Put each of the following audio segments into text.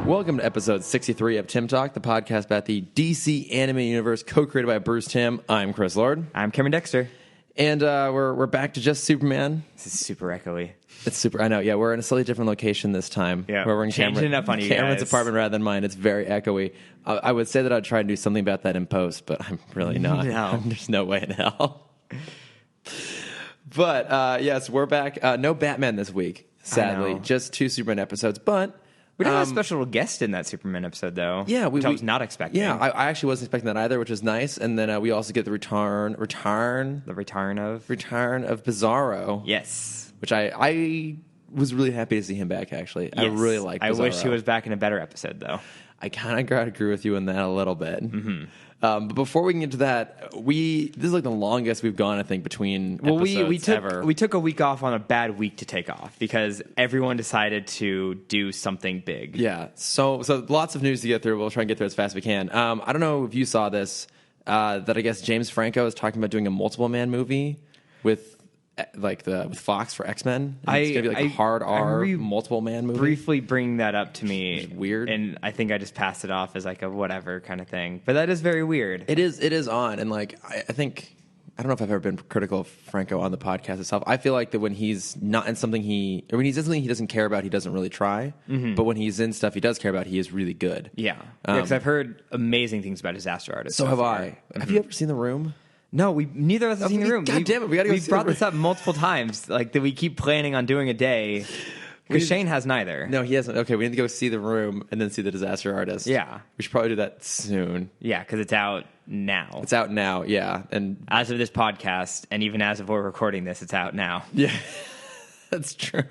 Welcome to episode 63 of Timm Talk, the podcast about the DC anime universe, co-created by Bruce Timm. I'm Chris Lord. I'm Cameron Dexter. And we're back to just Superman. This is super echoey. It's super. I know. Yeah, we're in a slightly different location this time. Yeah, we're in changing it up on you Cameron's guys. apartment rather than mine. It's very echoey. I would say that I'd try and do something about that in post, but I'm really not. No. There's no way in hell. But yes, we're back. No Batman this week, sadly. Just 2 Superman episodes, but We did have a special guest in that Superman episode, though. Yeah, which I was not expecting. Yeah, I actually wasn't expecting that either, which is nice. And then we also get the return the return of Bizarro. Yes, which I was really happy to see him back. Actually, yes. I really like Bizarro. I wish he was back in a better episode, though. I kind of got to agree with you on that a little bit. Mm-hmm. But before we get into that, this is like the longest we've gone, I think, between episodes ever. We took a week off on a bad week to take off because everyone decided to do something big. Yeah, so lots of news to get through. We'll try and get through as fast as we can. I don't know if you saw this, that I guess James Franco is talking about doing a multiple man movie with Fox for X-Men. And it's gonna be like a hard R multiple man movie. Briefly bring that up to me. Which is weird, and I think I just passed it off as like a whatever kind of thing. But that is very weird. It is on, and like I think, I don't know if I've ever been critical of Franco on the podcast itself. I feel like that when he's not in something when he's in something he doesn't care about, he doesn't really try. Mm-hmm. But when he's in stuff he does care about, he is really good. Yeah, because I've heard amazing things about Disaster Artist. So have I. Mm-hmm. Have you ever seen The Room? No, neither of us have seen The Room. God damn it, we gotta go see We've brought The this up multiple times, like that we keep planning on doing a day. Because Shane has neither. No, he hasn't. Okay, we need to go see The Room and then see The Disaster Artist. Yeah. We should probably do that soon. Yeah, because it's out now. It's out now, yeah. And as of this podcast, and even as of we're recording this, it's out now. Yeah, that's true.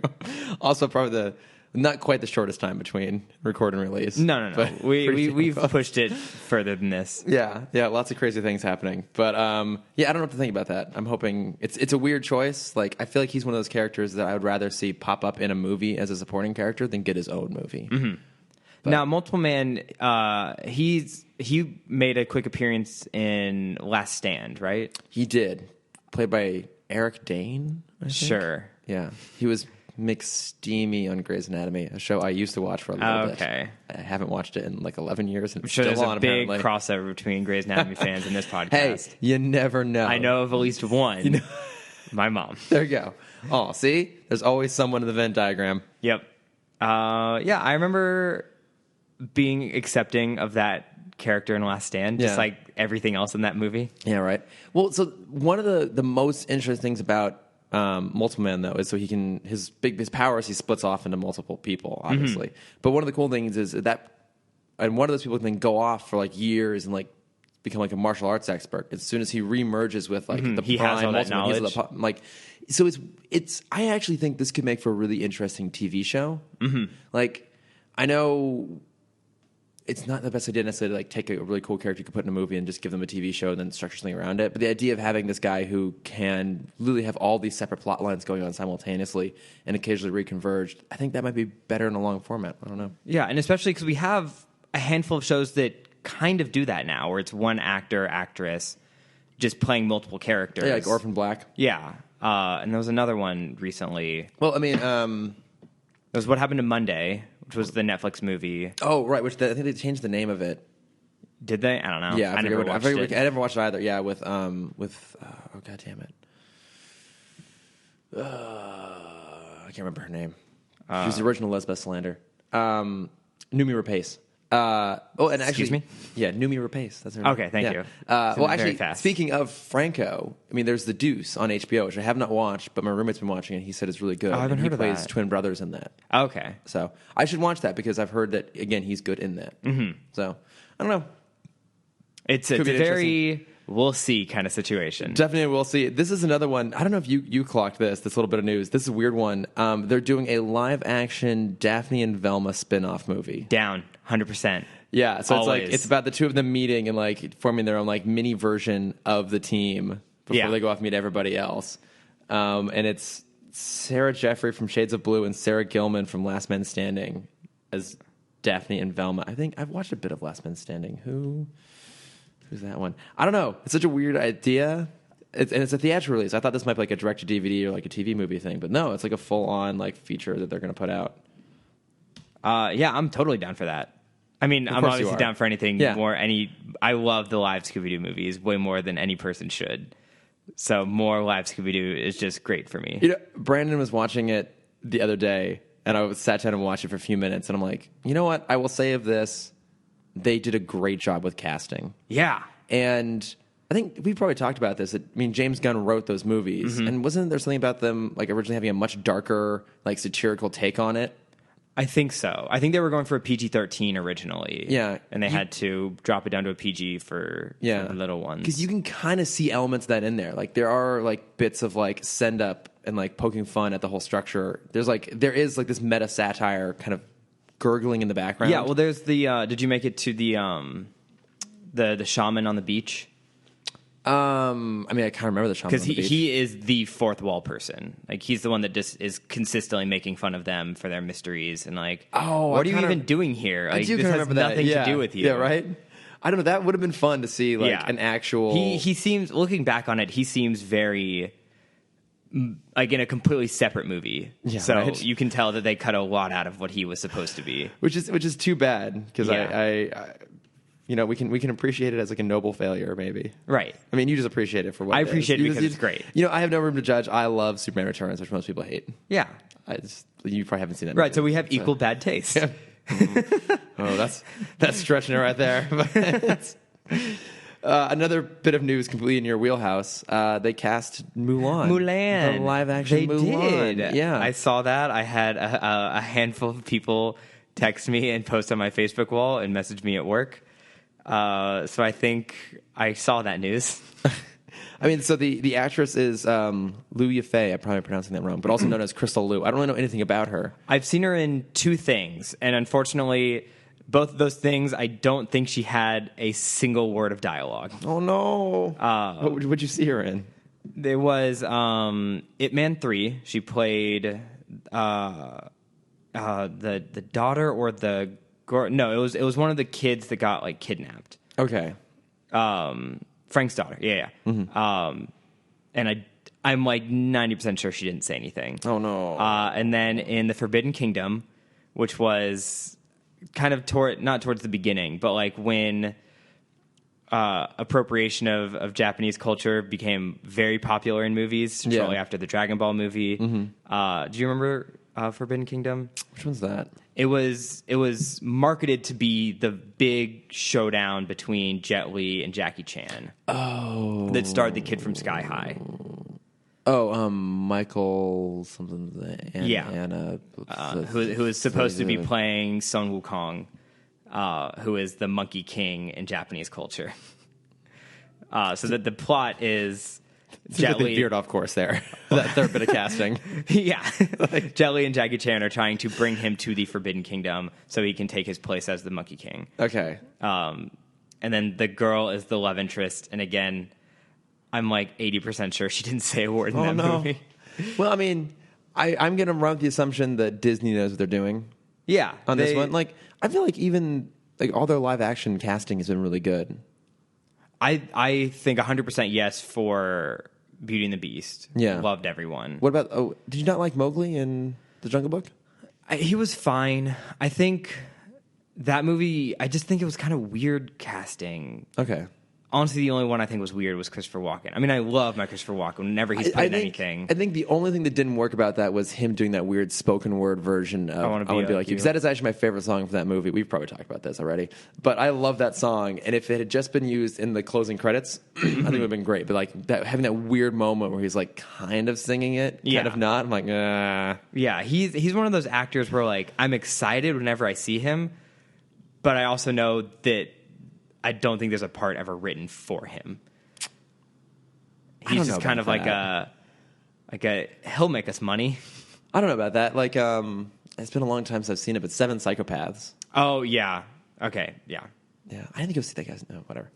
Also, probably not quite the shortest time between record and release. No. We've pushed it further than this. Yeah, lots of crazy things happening. But I don't know what to think about that. I'm hoping it's a weird choice. Like, I feel like he's one of those characters that I would rather see pop up in a movie as a supporting character than get his own movie. Mm-hmm. Now, Multiple Man, he made a quick appearance in Last Stand, right? He did, played by Eric Dane. I think. Sure. Yeah, he was McSteamy on Grey's Anatomy, a show I used to watch for a little bit. Okay. I haven't watched it in like 11 years. And I'm sure there's a big crossover between Grey's Anatomy fans and this podcast. Hey, you never know. I know of at least one. My mom. There you go. Oh, see? There's always someone in the Venn diagram. Yep. Yeah, I remember being accepting of that character in Last Stand, just like everything else in that movie. Yeah, right. Well, so one of the most interesting things about Multiple Man, though, is so his power is he splits off into multiple people, obviously. Mm-hmm. But one of the cool things is that, and one of those people can then go off for like years and like become like a martial arts expert as soon as he remerges with like the he prime has all that Multiple Man. knowledge. So it's. I actually think this could make for a really interesting TV show. Mm-hmm. Like, I know it's not the best idea necessarily to like take a really cool character you could put in a movie and just give them a TV show and then structure something around it. But the idea of having this guy who can literally have all these separate plot lines going on simultaneously and occasionally reconverged, I think that might be better in a long format. I don't know. Yeah, and especially because we have a handful of shows that kind of do that now, where it's one actor, actress, just playing multiple characters. Yeah, like Orphan Black. Yeah. And there was another one recently. Well, I mean, it was What Happened to Monday, which was the Netflix movie. Oh, right. I think they changed the name of it. Did they? I don't know. Yeah, I never watched it. I never watched it either. Yeah, with oh god damn it, I can't remember her name. She was the original Lisbeth Salander. Noomi Rapace. And actually, excuse me. Yeah, Noomi Rapace. That's her name. Okay, thank you. Well, actually, fast. Speaking of Franco, I mean, there's The Deuce on HBO, which I have not watched, but my roommate's been watching it. He said it's really good. Oh, I haven't heard of that. He plays twin brothers in that. Okay, so I should watch that because I've heard that again he's good in that. Mm-hmm. So I don't know. It's a very we'll see kind of situation. Definitely we'll see. This is another one. I don't know if you clocked this little bit of news. This is a weird one. They're doing a live action Daphne and Velma spin-off movie. Down 100%. Yeah, so Always. it's about the two of them meeting and like forming their own like mini version of the team before they go off and meet everybody else. And it's Sarah Jeffrey from Shades of Blue and Sarah Gilman from Last Man Standing as Daphne and Velma. I think I've watched a bit of Last Man Standing. Who's that one? I don't know. It's such a weird idea. And it's a theatrical release. I thought this might be like a direct-to-DVD or like a TV movie thing, but no, it's like a full-on like feature that they're going to put out. Yeah, I'm totally down for that. I mean, I'm obviously down for anything more. I love the live Scooby-Doo movies way more than any person should. So more live Scooby-Doo is just great for me. Brandon was watching it the other day, and I sat down and watched it for a few minutes, and I'm like, you know what? I will say of this, they did a great job with casting. Yeah. And I think we probably talked about this. James Gunn wrote those movies, and wasn't there something about them like originally having a much darker, like satirical take on it? I think so. I think they were going for a PG-13 originally. Yeah. And they had to drop it down to a PG for the little ones. Because you can kind of see elements of that in there. Like, there are, like, bits of, like, send-up and, like, poking fun at the whole structure. There is, like, this meta-satire kind of gurgling in the background. Yeah, well, there's the... did you make it to the shaman on the beach? I mean, I can't remember the shaman because he is the fourth wall person. Like, he's the one that just is consistently making fun of them for their mysteries and like, what are you even doing here? Like, this has nothing to do with you. Yeah, right. I don't know. That would have been fun to see, like an actual. He seems, looking back on it, he seems very like in a completely separate movie. Yeah, so you can tell that they cut a lot out of what he was supposed to be, which is too bad because I we can appreciate it as like a noble failure, maybe. Right. I mean, you just appreciate it for what I appreciate it because it's great. I have no room to judge. I love Superman Returns, which most people hate. Yeah. You probably haven't seen that. Right. So we have equal bad taste. Yeah. Oh, that's stretching it right there. Another bit of news completely in your wheelhouse. They cast Mulan. The live action Mulan. Did. Yeah. I saw that. I had a handful of people text me and post on my Facebook wall and message me at work. So I think I saw that news. I mean, so the actress is Liu Yifei. I'm probably pronouncing that wrong, but also known as Crystal Liu. I don't really know anything about her. I've seen her in two things, and unfortunately, both of those things, I don't think she had a single word of dialogue. Oh, no. What would you see her in? There was Ip Man 3. She played the daughter or the... No, it was one of the kids that got like kidnapped. Okay. Frank's daughter. Yeah. Mm-hmm. And I'm like 90% sure she didn't say anything. Oh no. And then in the Forbidden Kingdom, which was kind of not towards the beginning, but like when appropriation of Japanese culture became very popular in movies shortly after the Dragon Ball movie. Mm-hmm. Do you remember Forbidden Kingdom? Which one's that? It was marketed to be the big showdown between Jet Li and Jackie Chan. Oh, that starred the kid from Sky High. Oh, Michael something. Anna, who is supposed to be playing Sun Wukong, who is the Monkey King in Japanese culture. So that the plot is. Jet Li veered off course there. That third bit of casting. Yeah. Jet Li and Jackie Chan are trying to bring him to the Forbidden Kingdom so he can take his place as the Monkey King. Okay. And then the girl is the love interest. And again, I'm like 80% sure she didn't say a word in that movie. Well, I mean, I'm going to run with the assumption that Disney knows what they're doing. Yeah. On this one. Like, I feel like even like all their live action casting has been really good. I think 100% yes for Beauty and the Beast. Yeah. Loved everyone. What about, did you not like Mowgli in The Jungle Book? He was fine. I think that movie, I just think it was kind of weird casting. Okay. Honestly, the only one I think was weird was Christopher Walken. I mean, I love my Christopher Walken whenever he's played anything. I think the only thing that didn't work about that was him doing that weird spoken word version of I Want to Be Like You. Because that is actually my favorite song from that movie. We've probably talked about this already. But I love that song. And if it had just been used in the closing credits, I think it would have been great. But like having that weird moment where he's like kind of singing it, kind of not. I'm like, Yeah, he's one of those actors where like I'm excited whenever I see him. But I also know that I don't think there's a part ever written for him. He's just kind of like a he'll make us money. I don't know about that. Like, it's been a long time since I've seen it, but 7 Psychopaths. Oh yeah. Okay. Yeah. Yeah. I didn't think you'll see that guy's. No, whatever.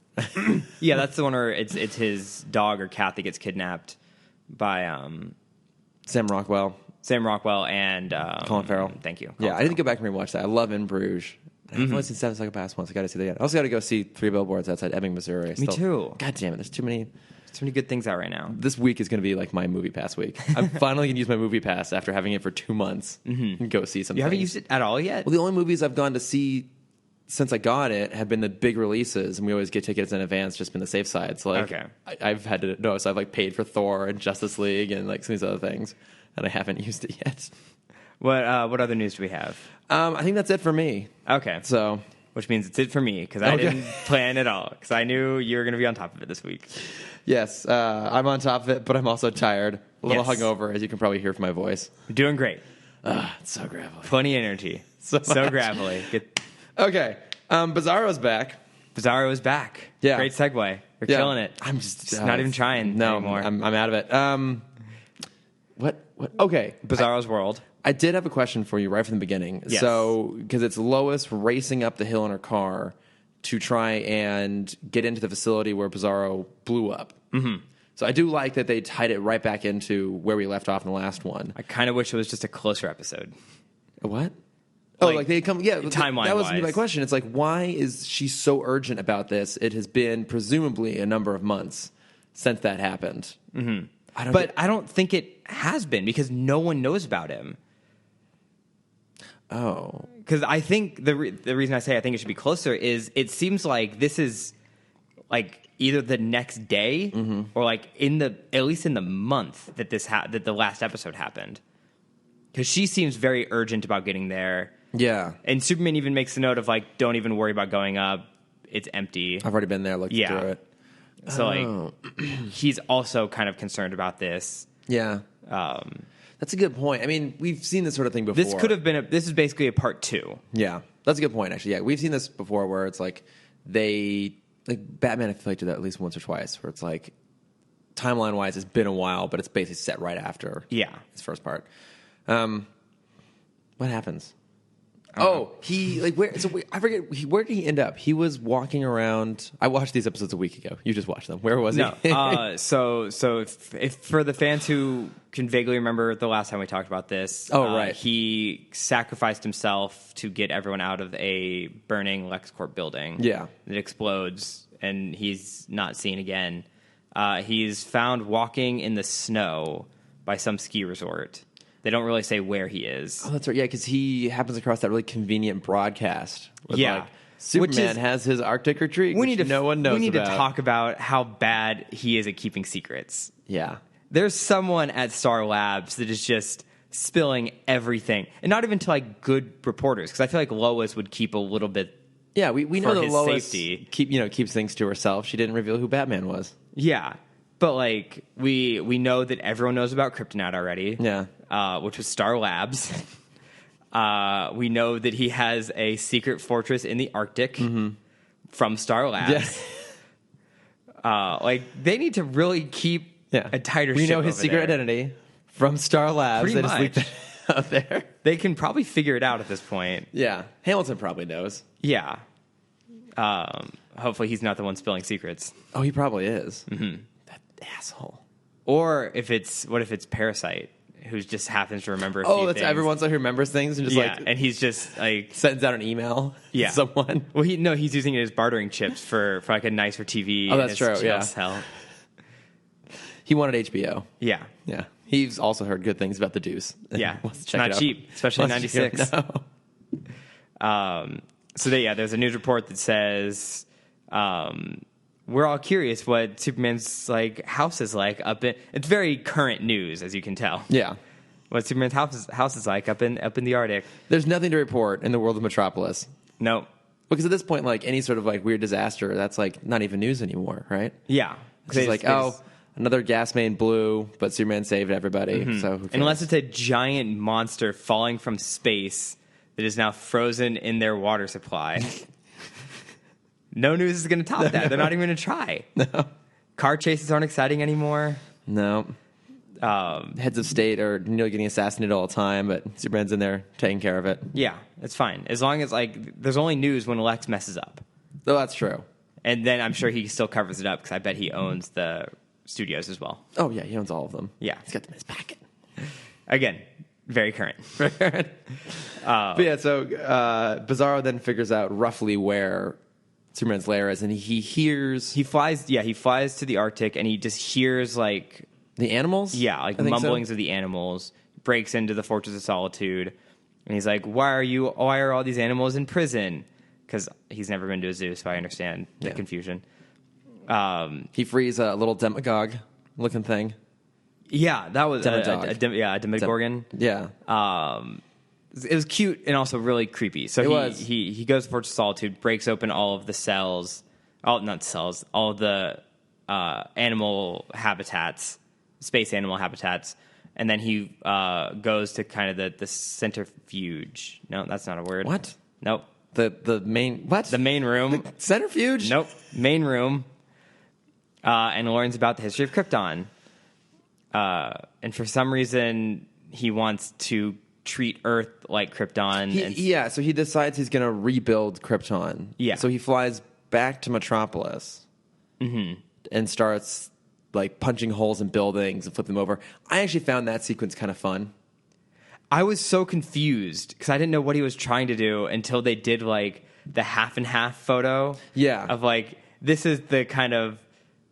Yeah, that's the one where it's his dog or cat that gets kidnapped by Sam Rockwell and Colin Farrell. Thank you. Colin Farrell. I need to go back and rewatch that. I love In Bruges. I've only seen 7 Psychopaths once. I got to see that again. I also got to go see 3 Billboards Outside Ebbing, Missouri. Me too. God damn it! There's too many So many good things out right now. This week is going to be like my movie pass week. I'm finally going to use my movie pass after having it for 2 months and go see something. You haven't used it at all yet? Well, the only movies I've gone to see since I got it have been the big releases, and we always get tickets in advance, just been the safe side. So like, okay. I've had to so I've like paid for Thor and Justice League and like some of these other things, and I haven't used it yet. What other news do we have? I think that's it for me. Okay, So which means it's it for me because I didn't plan at all because I knew you were going to be on top of it this week. yes, I'm on top of it, but I'm also tired, a little Yes. hungover, as you can probably hear from my voice. You're doing great. It's so gravelly. Plenty of energy. So much. gravelly. Okay, Bizarro's back. Bizarro is back. Yeah. Great segue. You're Yeah. killing it. I'm just not even trying anymore. I'm out of it. What? Okay. Bizarro's world. I did have a question for you right from the beginning. Yes. So, because it's Lois racing up the hill in her car to try and get into the facility where Bizarro blew up. Mm-hmm. So I do like that they tied it right back into where we left off in the last one. I kind of wish it was just a closer episode. What? Like, they come, yeah. timeline-wise. That was my question. It's like, why is she so urgent about this? It has been presumably a number of months since that happened. Mm-hmm. I don't think it has been because no one knows about him. Oh. Because I think the reason I say I think it should be closer is it seems like this is like either the next day or like at least in the month that that the last episode happened. Because she seems very urgent about getting there. Yeah. And Superman even makes a note of like, don't even worry about going up. It's empty. I've already been there, looked through it. So like, he's also kind of concerned about this. Yeah. That's a good point. I mean, we've seen this sort of thing before. This could have been this is basically a part 2. Yeah. That's a good point, actually. Yeah. We've seen this before where it's like Batman, I feel like did that at least once or twice, where it's like, timeline wise, it's been a while, but it's basically set right after his first part. What happens? He like where? So I forget. Where did he end up? He was walking around. I watched these episodes a week ago. You just watched them. Where was he? No. So if for the fans who can vaguely remember the last time we talked about this, right. He sacrificed himself to get everyone out of a burning LexCorp building. Yeah, it explodes, and he's not seen again. He's found walking in the snow by some ski resort. They don't really say where he is. Oh, that's right. Yeah, because he happens across that really convenient broadcast. Like, Superman has his Arctic retreat, no one knows about. We need to talk about how bad he is at keeping secrets. Yeah. There's someone at Star Labs that is just spilling everything. And not even to, like, good reporters, because I feel like Lois would keep a little bit. Yeah, we know that Lois safety. keeps things to herself. She didn't reveal who Batman was. Yeah. But, like, we know that everyone knows about Kryptonite already. Yeah. Which was Star Labs. We know that he has a secret fortress in the Arctic from Star Labs. Yeah. Like, they need to really keep a tighter ship. We know his secret identity from Star Labs. Pretty much. Just leave that out there. They can probably figure it out at this point. Yeah. Hamilton probably knows. Yeah. Hopefully he's not the one spilling secrets. Oh, he probably is. Mm-hmm. That asshole. Or what if it's Parasite, who just happens to remember a few that's things. every once in a while who remembers things and just and he's just like sends out an email to someone. Well, he's using it as bartering chips for like a nicer TV. Oh, that's true. Yeah. Hell. He wanted HBO. Yeah. Yeah. He's also heard good things about the Deuce. Yeah. It's not cheap, especially in 96. No. There's a news report that says we're all curious what Superman's like house is like up in. It's very current news, as you can tell. Yeah, what Superman's house is like up in the Arctic. There's nothing to report in the world of Metropolis. No, because at this point, like any sort of like weird disaster, that's like not even news anymore, right? Yeah, it's like another gas main blew, but Superman saved everybody. Mm-hmm. So unless it's a giant monster falling from space that is now frozen in their water supply. No news is going to top that. They're not even going to try. No. Car chases aren't exciting anymore. No. Heads of state are getting assassinated all the time, but Superman's in there taking care of it. Yeah, it's fine. As long as, like, there's only news when Lex messes up. Oh, that's true. And then I'm sure he still covers it up because I bet he owns the studios as well. Oh, yeah, he owns all of them. Yeah. He's got them in his pocket. Again, very current. But yeah, so Bizarro then figures out roughly where Superman's lair is, and he hears He flies to the Arctic, and he just hears like the animals. Yeah, like mumblings of the animals. Breaks into the Fortress of Solitude, and he's like, "Why are all these animals in prison?" Because he's never been to a zoo, so I understand the confusion. He frees a little demagogue looking thing. Yeah, that was a Demogorgon. Demogorgon. It was cute and also really creepy. So he goes to Fortress of Solitude, breaks open all of the cells, all of the animal habitats, space animal habitats. And then he goes to kind of the centrifuge. No, that's not a word. What? Nope. The main what? The main room. The centrifuge? Nope. Main room. And learns about the history of Krypton. And for some reason, he wants to treat Earth like Krypton. So he decides he's going to rebuild Krypton. Yeah. So he flies back to Metropolis and starts like punching holes in buildings and flipping them over. I actually found that sequence kind of fun. I was so confused because I didn't know what he was trying to do until they did like the half and half photo. Yeah. Of like, this is the kind of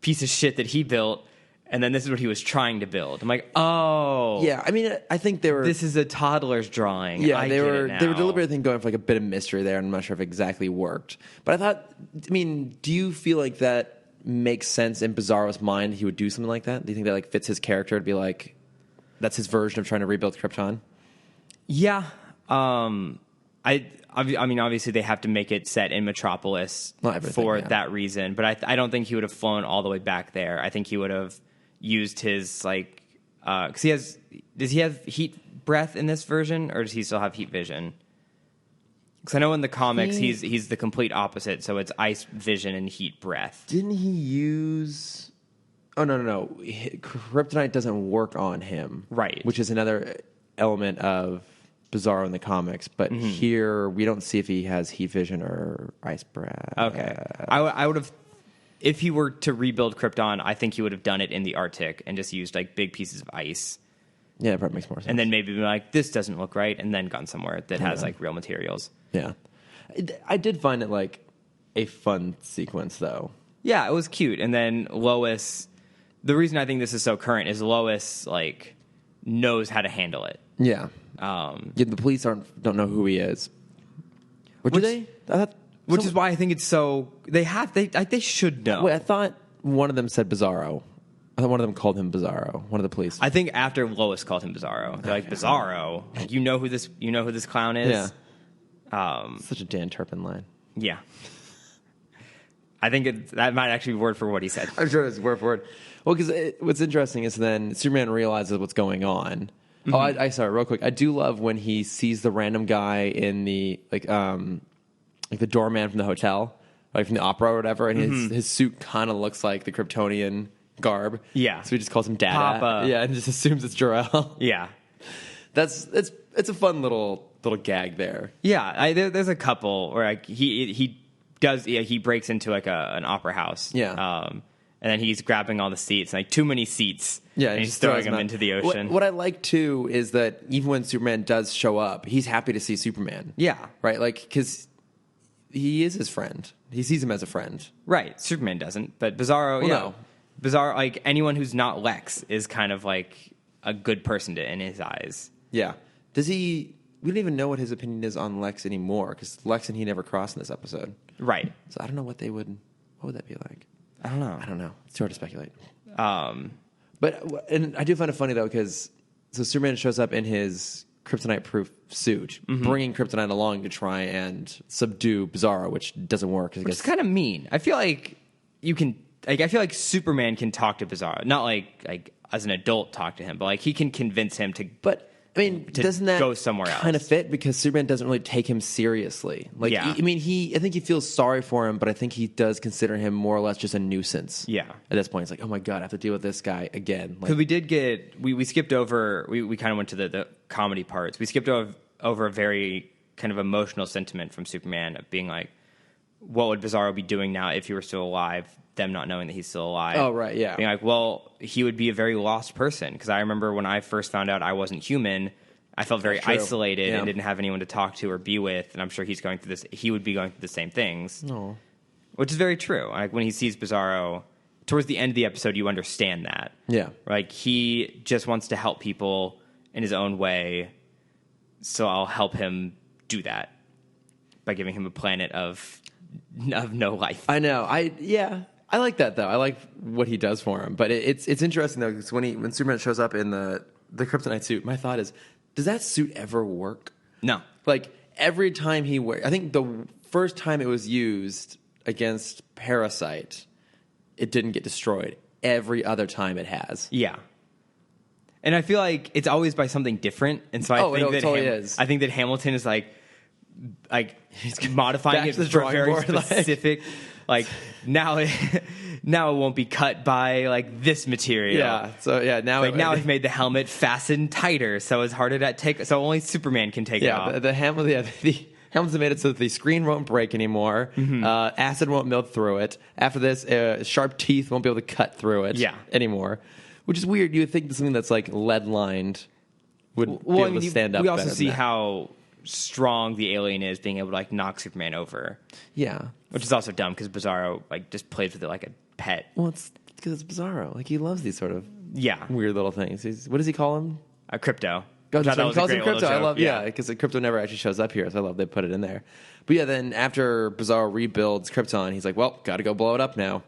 piece of shit that he built, and then this is what he was trying to build. I'm like, oh. Yeah, I mean, I think they were... This is a toddler's drawing. Yeah, they were deliberately going for like a bit of mystery there, and I'm not sure if it exactly worked. But do you feel like that makes sense in Bizarro's mind? He would do something like that? Do you think that like fits his character to be like, that's his version of trying to rebuild Krypton? Yeah. I mean, obviously they have to make it set in Metropolis that reason, but I don't think he would have flown all the way back there. I think he would have used his like, because does he have heat breath in this version, or does he still have heat vision? Because I know in the comics he's the complete opposite, so it's ice vision and heat breath. Didn't he use... Oh, no. Kryptonite doesn't work on him. Right. Which is another element of Bizarro in the comics. But here, we don't see if he has heat vision or ice breath. Okay. I would have... If he were to rebuild Krypton, I think he would have done it in the Arctic and just used like big pieces of ice. Yeah, that probably makes more sense. And then maybe be like, this doesn't look right, and then gone somewhere that has like real materials. Yeah. I did find it like a fun sequence, though. Yeah, it was cute. And then Lois, the reason I think this is so current is Lois like knows how to handle it. Yeah. The police don't know who he is. Which is why I think it's so they should know. Wait, I thought one of them said Bizarro. I thought one of them called him Bizarro. One of the police. I think after Lois called him Bizarro, they're like, Bizarro. Like, you know who this clown is? Yeah. Such a Dan Turpin line. Yeah. I think that might actually be word for what he said. I'm sure it's word for word. Well, because what's interesting is then Superman realizes what's going on. Mm-hmm. Oh, I sorry, real quick. I do love when he sees the random guy in the like the doorman from the hotel, like from the opera or whatever, and his suit kind of looks like the Kryptonian garb. Yeah. So he just calls him Dada. Papa. Yeah, and just assumes it's Jor-El. Yeah. It's a fun little gag there. Yeah, there's a couple where like he breaks into like an opera house. Yeah. And then he's grabbing all the seats, like too many seats. Yeah, and he's throwing them into the ocean. What I like too is that even when Superman does show up, he's happy to see Superman. Yeah. Right? Like, because he is his friend. He sees him as a friend. Right. Superman doesn't, but Bizarro, no. Bizarro, like anyone who's not Lex is kind of like a good person in his eyes. Yeah. We don't even know what his opinion is on Lex anymore, because Lex and he never crossed in this episode. Right. So I don't know what would that be like? I don't know. It's hard to speculate. And I do find it funny, though, because Superman shows up in his kryptonite-proof suit, bringing kryptonite along to try and subdue Bizarro, which doesn't work. Which is kind of mean. I feel like I feel like Superman can talk to Bizarro. Not like as an adult talk to him, but like he can convince him to... But... I mean, doesn't that go somewhere else? Kind of fit, because Superman doesn't really take him seriously. Like, yeah. I think he feels sorry for him, but I think he does consider him more or less just a nuisance. Yeah. At this point, it's like, oh my god, I have to deal with this guy again. Because we skipped over. We kind of went to the comedy parts. We skipped over a very kind of emotional sentiment from Superman of being like, what would Bizarro be doing now if he were still alive? Them not knowing that he's still alive. Oh, right, yeah. Being like, well, he would be a very lost person. Because I remember when I first found out I wasn't human, I felt very isolated and didn't have anyone to talk to or be with. And I'm sure he would be going through the same things. No. which is very true. Like when he sees Bizarro towards the end of the episode, you understand that. Yeah. Like he just wants to help people in his own way, so I'll help him do that by giving him a planet of no life. I know. I like that though. I like what he does for him. But it's interesting though, because when Superman shows up in the kryptonite suit, my thought is, does that suit ever work? No. Like every time he wears, I think the first time it was used against Parasite, it didn't get destroyed. Every other time it has. Yeah. And I feel like it's always by something different. And so I think that Hamilton is like he's modifying it for a very specific like now it won't be cut by like this material. Yeah. So yeah, now I've made the helmet fasten tighter so it's harder to take, so only Superman can take it off. The helmets made it so that the screen won't break anymore. Mm-hmm. Acid won't melt through it. After this, sharp teeth won't be able to cut through it anymore. Which is weird. You would think something that's like lead lined would be able to stand up. We also see how strong the alien is, being able to like knock Superman over. Yeah, which is also dumb because Bizarro like just plays with it like a pet. Well, it's because it's Bizarro. Like he loves these sort of weird little things. What does he call him? Crypto. He calls him Crypto. I love because Crypto never actually shows up here, so I love they put it in there. But yeah, then after Bizarro rebuilds Krypton, he's like, "Well, got to go blow it up now."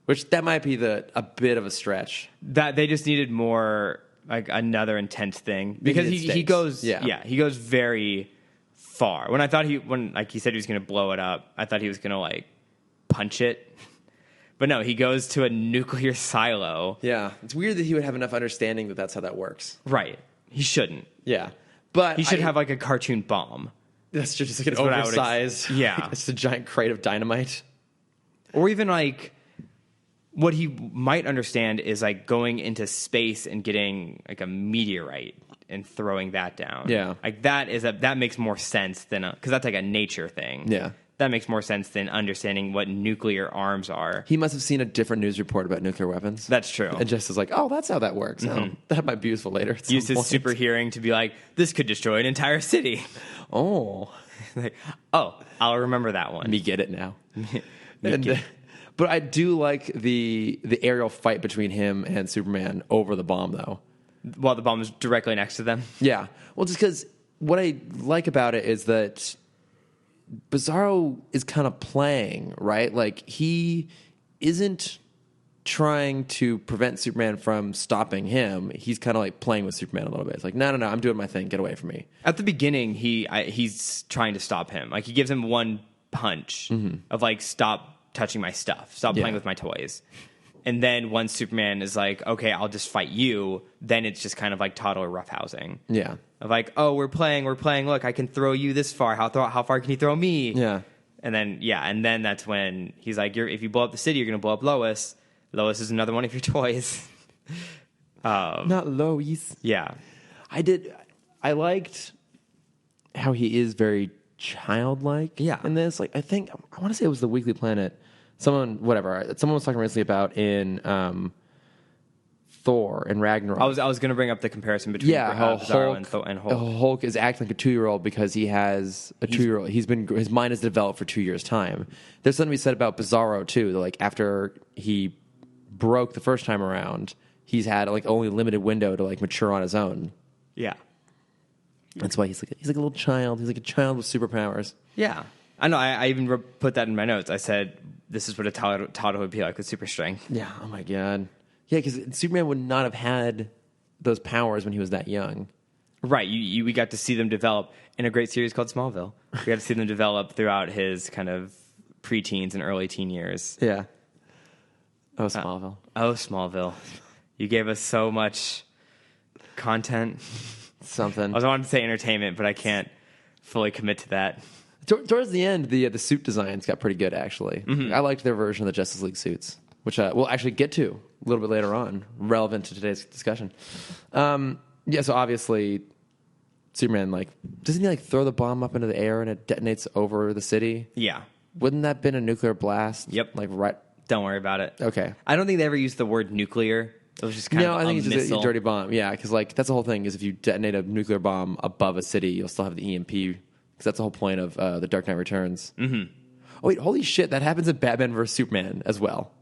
Which that might be a bit of a stretch. That they just needed more like another intense thing because he goes he goes very far. When I thought when he said he was going to blow it up, I thought he was going to like punch it. But no, he goes to a nuclear silo. Yeah, it's weird that he would have enough understanding that that's how that works. Right, he shouldn't. Yeah, but he should have like a cartoon bomb. That's just like an oversized. It's a giant crate of dynamite, or even like. What he might understand is like going into space and getting like a meteorite and throwing that down. Yeah, like that makes more sense than because that's like a nature thing. Yeah, that makes more sense than understanding what nuclear arms are. He must have seen a different news report about nuclear weapons. That's true. And just is like, oh, that's how that works. Mm-hmm. Oh, that might be useful later. Use his super hearing to be like, this could destroy an entire city. Oh, like, I'll remember that one. Me get it now. But I do like the aerial fight between him and Superman over the bomb, though. While the bomb is directly next to them? Yeah. Well, just because what I like about it is that Bizarro is kind of playing, right? Like, he isn't trying to prevent Superman from stopping him. He's kind of like playing with Superman a little bit. It's like, no, I'm doing my thing. Get away from me. At the beginning, he's trying to stop him. Like, he gives him one punch of, like, stop touching my stuff, stop playing with my toys. And then once Superman is like, okay, I'll just fight you, then it's just kind of like toddler roughhousing. Yeah. Of like, oh, we're playing, look, I can throw you this far, how far can you throw me? Yeah. And then that's when he's like, if you blow up the city, you're gonna blow up Lois is another one of your toys. Not Lois. Yeah. I liked how he is very childlike in this. Like, I want to say it was the Weekly Planet. Someone was talking recently about in Thor and Ragnarok. I was going to bring up the comparison between Bizarro and Hulk. Hulk is acting like a 2-year-old because he has a 2-year-old. His mind has developed for 2 years' time. There's something to be said about Bizarro too. Like after he broke the first time around, he's had like only a limited window to like mature on his own. Yeah. That's why he's like a little child. He's like a child with superpowers. Yeah. I know. I even put that in my notes. I said, this is what a toddler would be like with super strength. Yeah. Oh, my God. Yeah, because Superman would not have had those powers when he was that young. Right. We got to see them develop in a great series called Smallville. We got to see them develop throughout his kind of preteens and early teen years. Yeah. Oh, Smallville. Smallville. You gave us so much content. Something. I wanted to say entertainment, but I can't fully commit to that. Towards the end, the suit designs got pretty good, actually. Mm-hmm. I liked their version of the Justice League suits, which we'll actually get to a little bit later on, relevant to today's discussion. So obviously, Superman, doesn't he, throw the bomb up into the air and it detonates over the city? Yeah. Wouldn't that have been a nuclear blast? Yep. Right? Don't worry about it. Okay. I don't think they ever used the word nuclear. It was just kind of I think it's missile. just a dirty bomb. Yeah, because that's the whole thing is if you detonate a nuclear bomb above a city, you'll still have the EMP. Because that's the whole point of The Dark Knight Returns. Mm-hmm. Oh wait, holy shit! That happens in Batman vs Superman as well.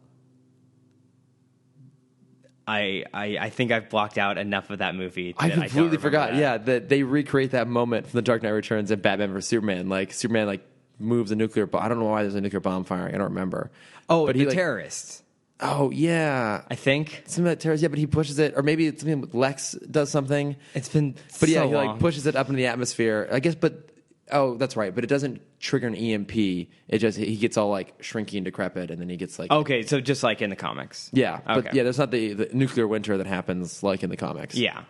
I think I've blocked out enough of that movie. I completely forgot. That. Yeah, that they recreate that moment from The Dark Knight Returns in Batman vs Superman. Like Superman like moves a nuclear bomb. I don't know why there's a nuclear bomb firing. I don't remember. Oh, but the terrorists. Oh yeah, I think something about terrorists. Yeah, but he pushes it, or maybe it's something with Lex does something. It's been, but yeah, so he long. like pushes it up into the atmosphere. I guess, but that's right. But it doesn't trigger an EMP. It just he gets all like shrinky and decrepit, and then he gets like okay. So just like in the comics, yeah. Okay. But yeah, there's not the nuclear winter that happens like in the comics. Yeah.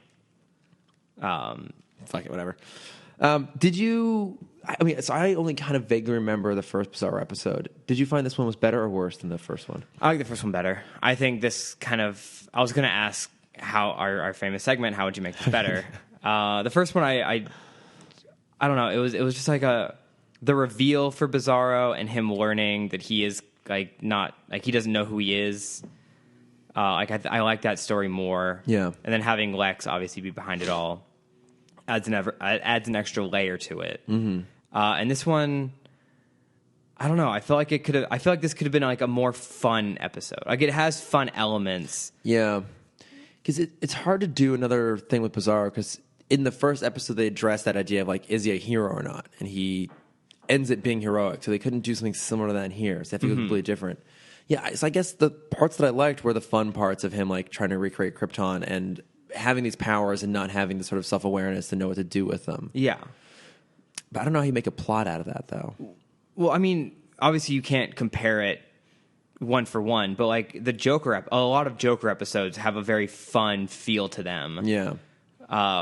Fuck it, whatever. Did you? I mean, so I only kind of vaguely remember the first Bizarro episode. Did you find this one was better or worse than the first one? I like the first one better. I think this kind of. I was going to ask how our famous segment. How would you make this better? The first one, I don't know. It was just like the reveal for Bizarro and him learning that he is like not like he doesn't know who he is. I like that story more. Yeah, and then having Lex obviously be behind it all adds an extra layer to it. Mm-hmm. And this one, I don't know. I feel like this could have been like a more fun episode. Like it has fun elements. Yeah, because it's hard to do another thing with Bizarro because in the first episode they addressed that idea of like is he a hero or not, and he ends it being heroic. So they couldn't do something similar to that in here. So they have to go completely different. Yeah, so I guess the parts that I liked were the fun parts of him like trying to recreate Krypton and having these powers and not having the sort of self-awareness to know what to do with them. Yeah. But I don't know how you make a plot out of that, though. Well, I mean, obviously you can't compare it one for one, but like the Joker, a lot of Joker episodes have a very fun feel to them. Yeah.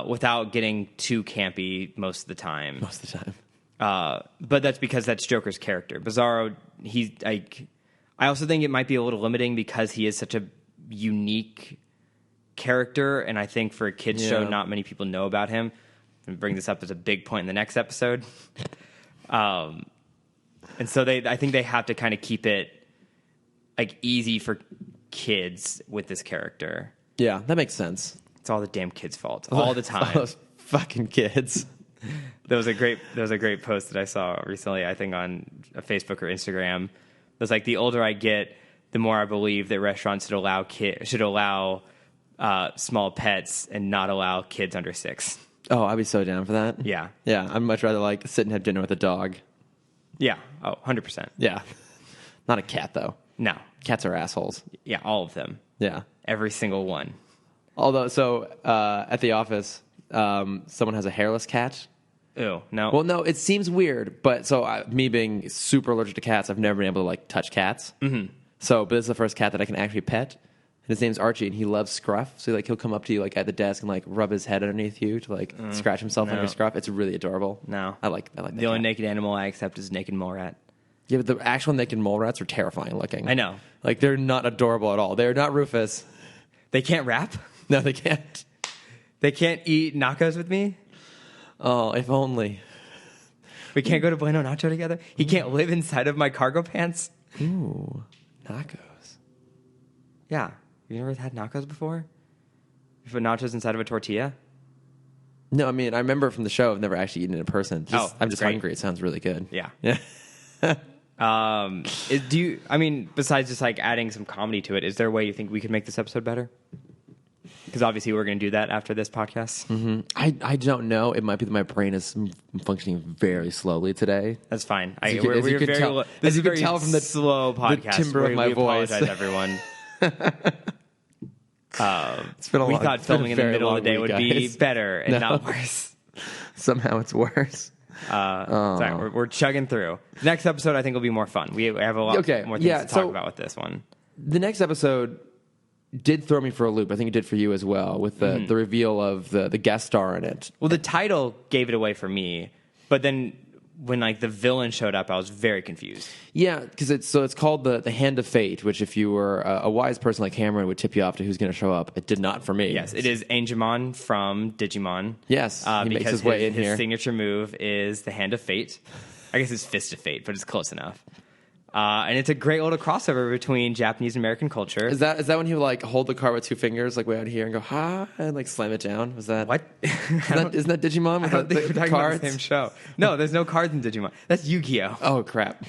Without getting too campy most of the time. Most of the time. But that's because that's Joker's character. Bizarro, he's like... I also think it might be a little limiting because he is such a unique character, and I think for a kid's show, not many people know about him. And bring this up as a big point in the next episode. And so I think they have to kind of keep it like easy for kids with this character. Yeah, that makes sense. It's all the damn kids' fault all the time. All those fucking kids. There was a great post that I saw recently, I think on Facebook or Instagram. It was like, the older I get, the more I believe that restaurants should allow small pets and not allow kids under 6. Oh, I'd be so down for that. Yeah. Yeah, I'd much rather like sit and have dinner with a dog. Yeah. Oh, 100%. Yeah. Not a cat, though. No. Cats are assholes. Yeah, all of them. Yeah. Every single one. Although, so at the office, someone has a hairless cat. Ew, no. Well, no, it seems weird, but so me being super allergic to cats, I've never been able to like touch cats. Mm-hmm. So, but this is the first cat that I can actually pet. His name's Archie, and he loves scruff. So like he'll come up to you like at the desk and like rub his head underneath you to like scratch himself on your scruff. It's really adorable. No, I like that. The only naked animal I accept is naked mole rat. Yeah, but the actual naked mole rats are terrifying looking. I know. Like they're not adorable at all. They're not Rufus. They can't rap? No, they can't. They can't eat nachos with me? Oh, if only. We can't go to Bueno Nacho together? He can't live inside of my cargo pants? Ooh, nachos. Yeah. You never had nachos before? You put nachos inside of a tortilla? No, I mean, I remember from the show. I've never actually eaten it in person. I'm just great. hungry. It sounds really good. Yeah. Yeah. Besides just like adding some comedy to it, is there a way you think we could make this episode better? Because obviously we're going to do that after this podcast. Mm-hmm. I don't know. It might be that my brain is functioning very slowly today. That's fine. As you can tell from the slow podcast. The timbre of my voice. Apologize, everyone. It's been we thought filming in the middle of the day would be better and not worse. Somehow it's worse. Sorry, we're chugging through. Next episode, I think, will be more fun. We have a lot more things to talk about with this one. The next episode did throw me for a loop. I think it did for you as well, with the reveal of the guest star in it. Well, the title gave it away for me, but then when like the villain showed up, I was very confused. Yeah, because it's called the Hand of Fate, which if you were a wise person like Cameron would tip you off to who's going to show up. It did not for me. Yes, it is Angemon from Digimon. Yes, he makes his way in here. His signature move is the Hand of Fate. I guess it's Fist of Fate, but it's close enough. And it's a great little crossover between Japanese and American culture. Is that when he would like hold the card with 2 fingers like way out here and go ha and like slam it down? Was that what? Isn't that Digimon? I don't think we're talking about the same show. No, there's no cards in Digimon. That's Yu-Gi-Oh. Oh crap!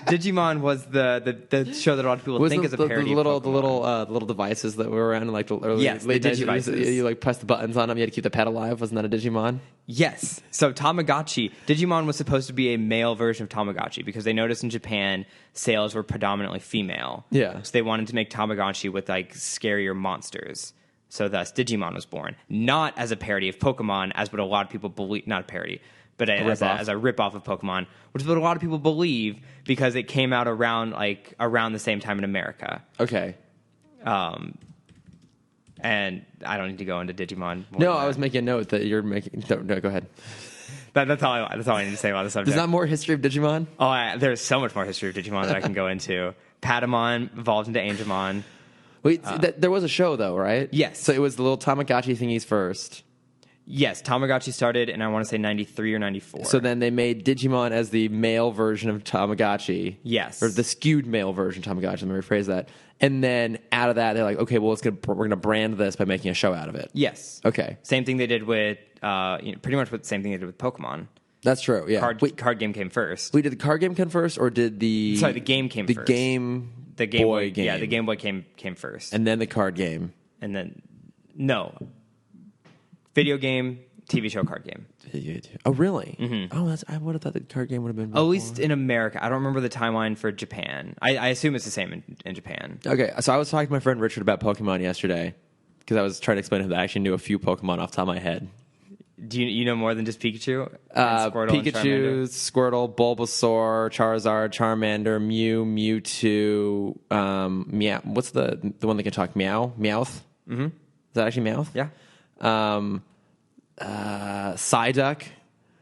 Digimon was the show that a lot of people think is a parody the of Pokemon. the little devices that were around in like the early Yes, late the 90s. Digivices. You like press the buttons on them. You had to keep the pet alive. Wasn't that a Digimon? Yes. So Tamagotchi, Digimon was supposed to be a male version of Tamagotchi because they noticed in Japan sales were predominantly female. Yeah. So they wanted to make Tamagotchi with like scarier monsters. So thus Digimon was born, not as a parody of Pokemon, as what a lot of people believe. Not a parody, but as a ripoff of Pokemon, which is what a lot of people believe because it came out around the same time in America. Okay. And I don't need to go into Digimon. No, I was making a note that you're making. No, go ahead. That's all I need to say about the subject. There's not more history of Digimon? There's so much more history of Digimon that I can go into. Patamon evolved into Angemon. Wait, there was a show though, right? Yes. So it was the little Tamagotchi thingies first. Yes, Tamagotchi started in, I want to say, 93 or 94. So then they made Digimon as the male version of Tamagotchi. Yes. Or the skewed male version of Tamagotchi, let me rephrase that. And then out of that, they're like, okay, well, we're going to brand this by making a show out of it. Yes. Okay. Same thing they did with, pretty much the same thing they did with Pokemon. That's true, yeah. Card game came first. Wait, did the card game come first, or did the... Sorry, the game came first. The Game Boy game. Yeah, the Game Boy came first. And then the card game. And then, no. Video game, TV show, card game. Oh, really? Mm-hmm. Oh, I would have thought the card game would have been before. At least in America. I don't remember the timeline for Japan. I assume it's the same in Japan. Okay, so I was talking to my friend Richard about Pokemon yesterday because I was trying to explain to him that I actually knew a few Pokemon off the top of my head. Do you know more than just Pikachu? Squirtle Pikachu, Squirtle, Bulbasaur, Charizard, Charmander, Mew, Mewtwo, Meow. What's the one that can talk? Meowth? Mm-hmm. Is that actually Meowth? Yeah. Psyduck.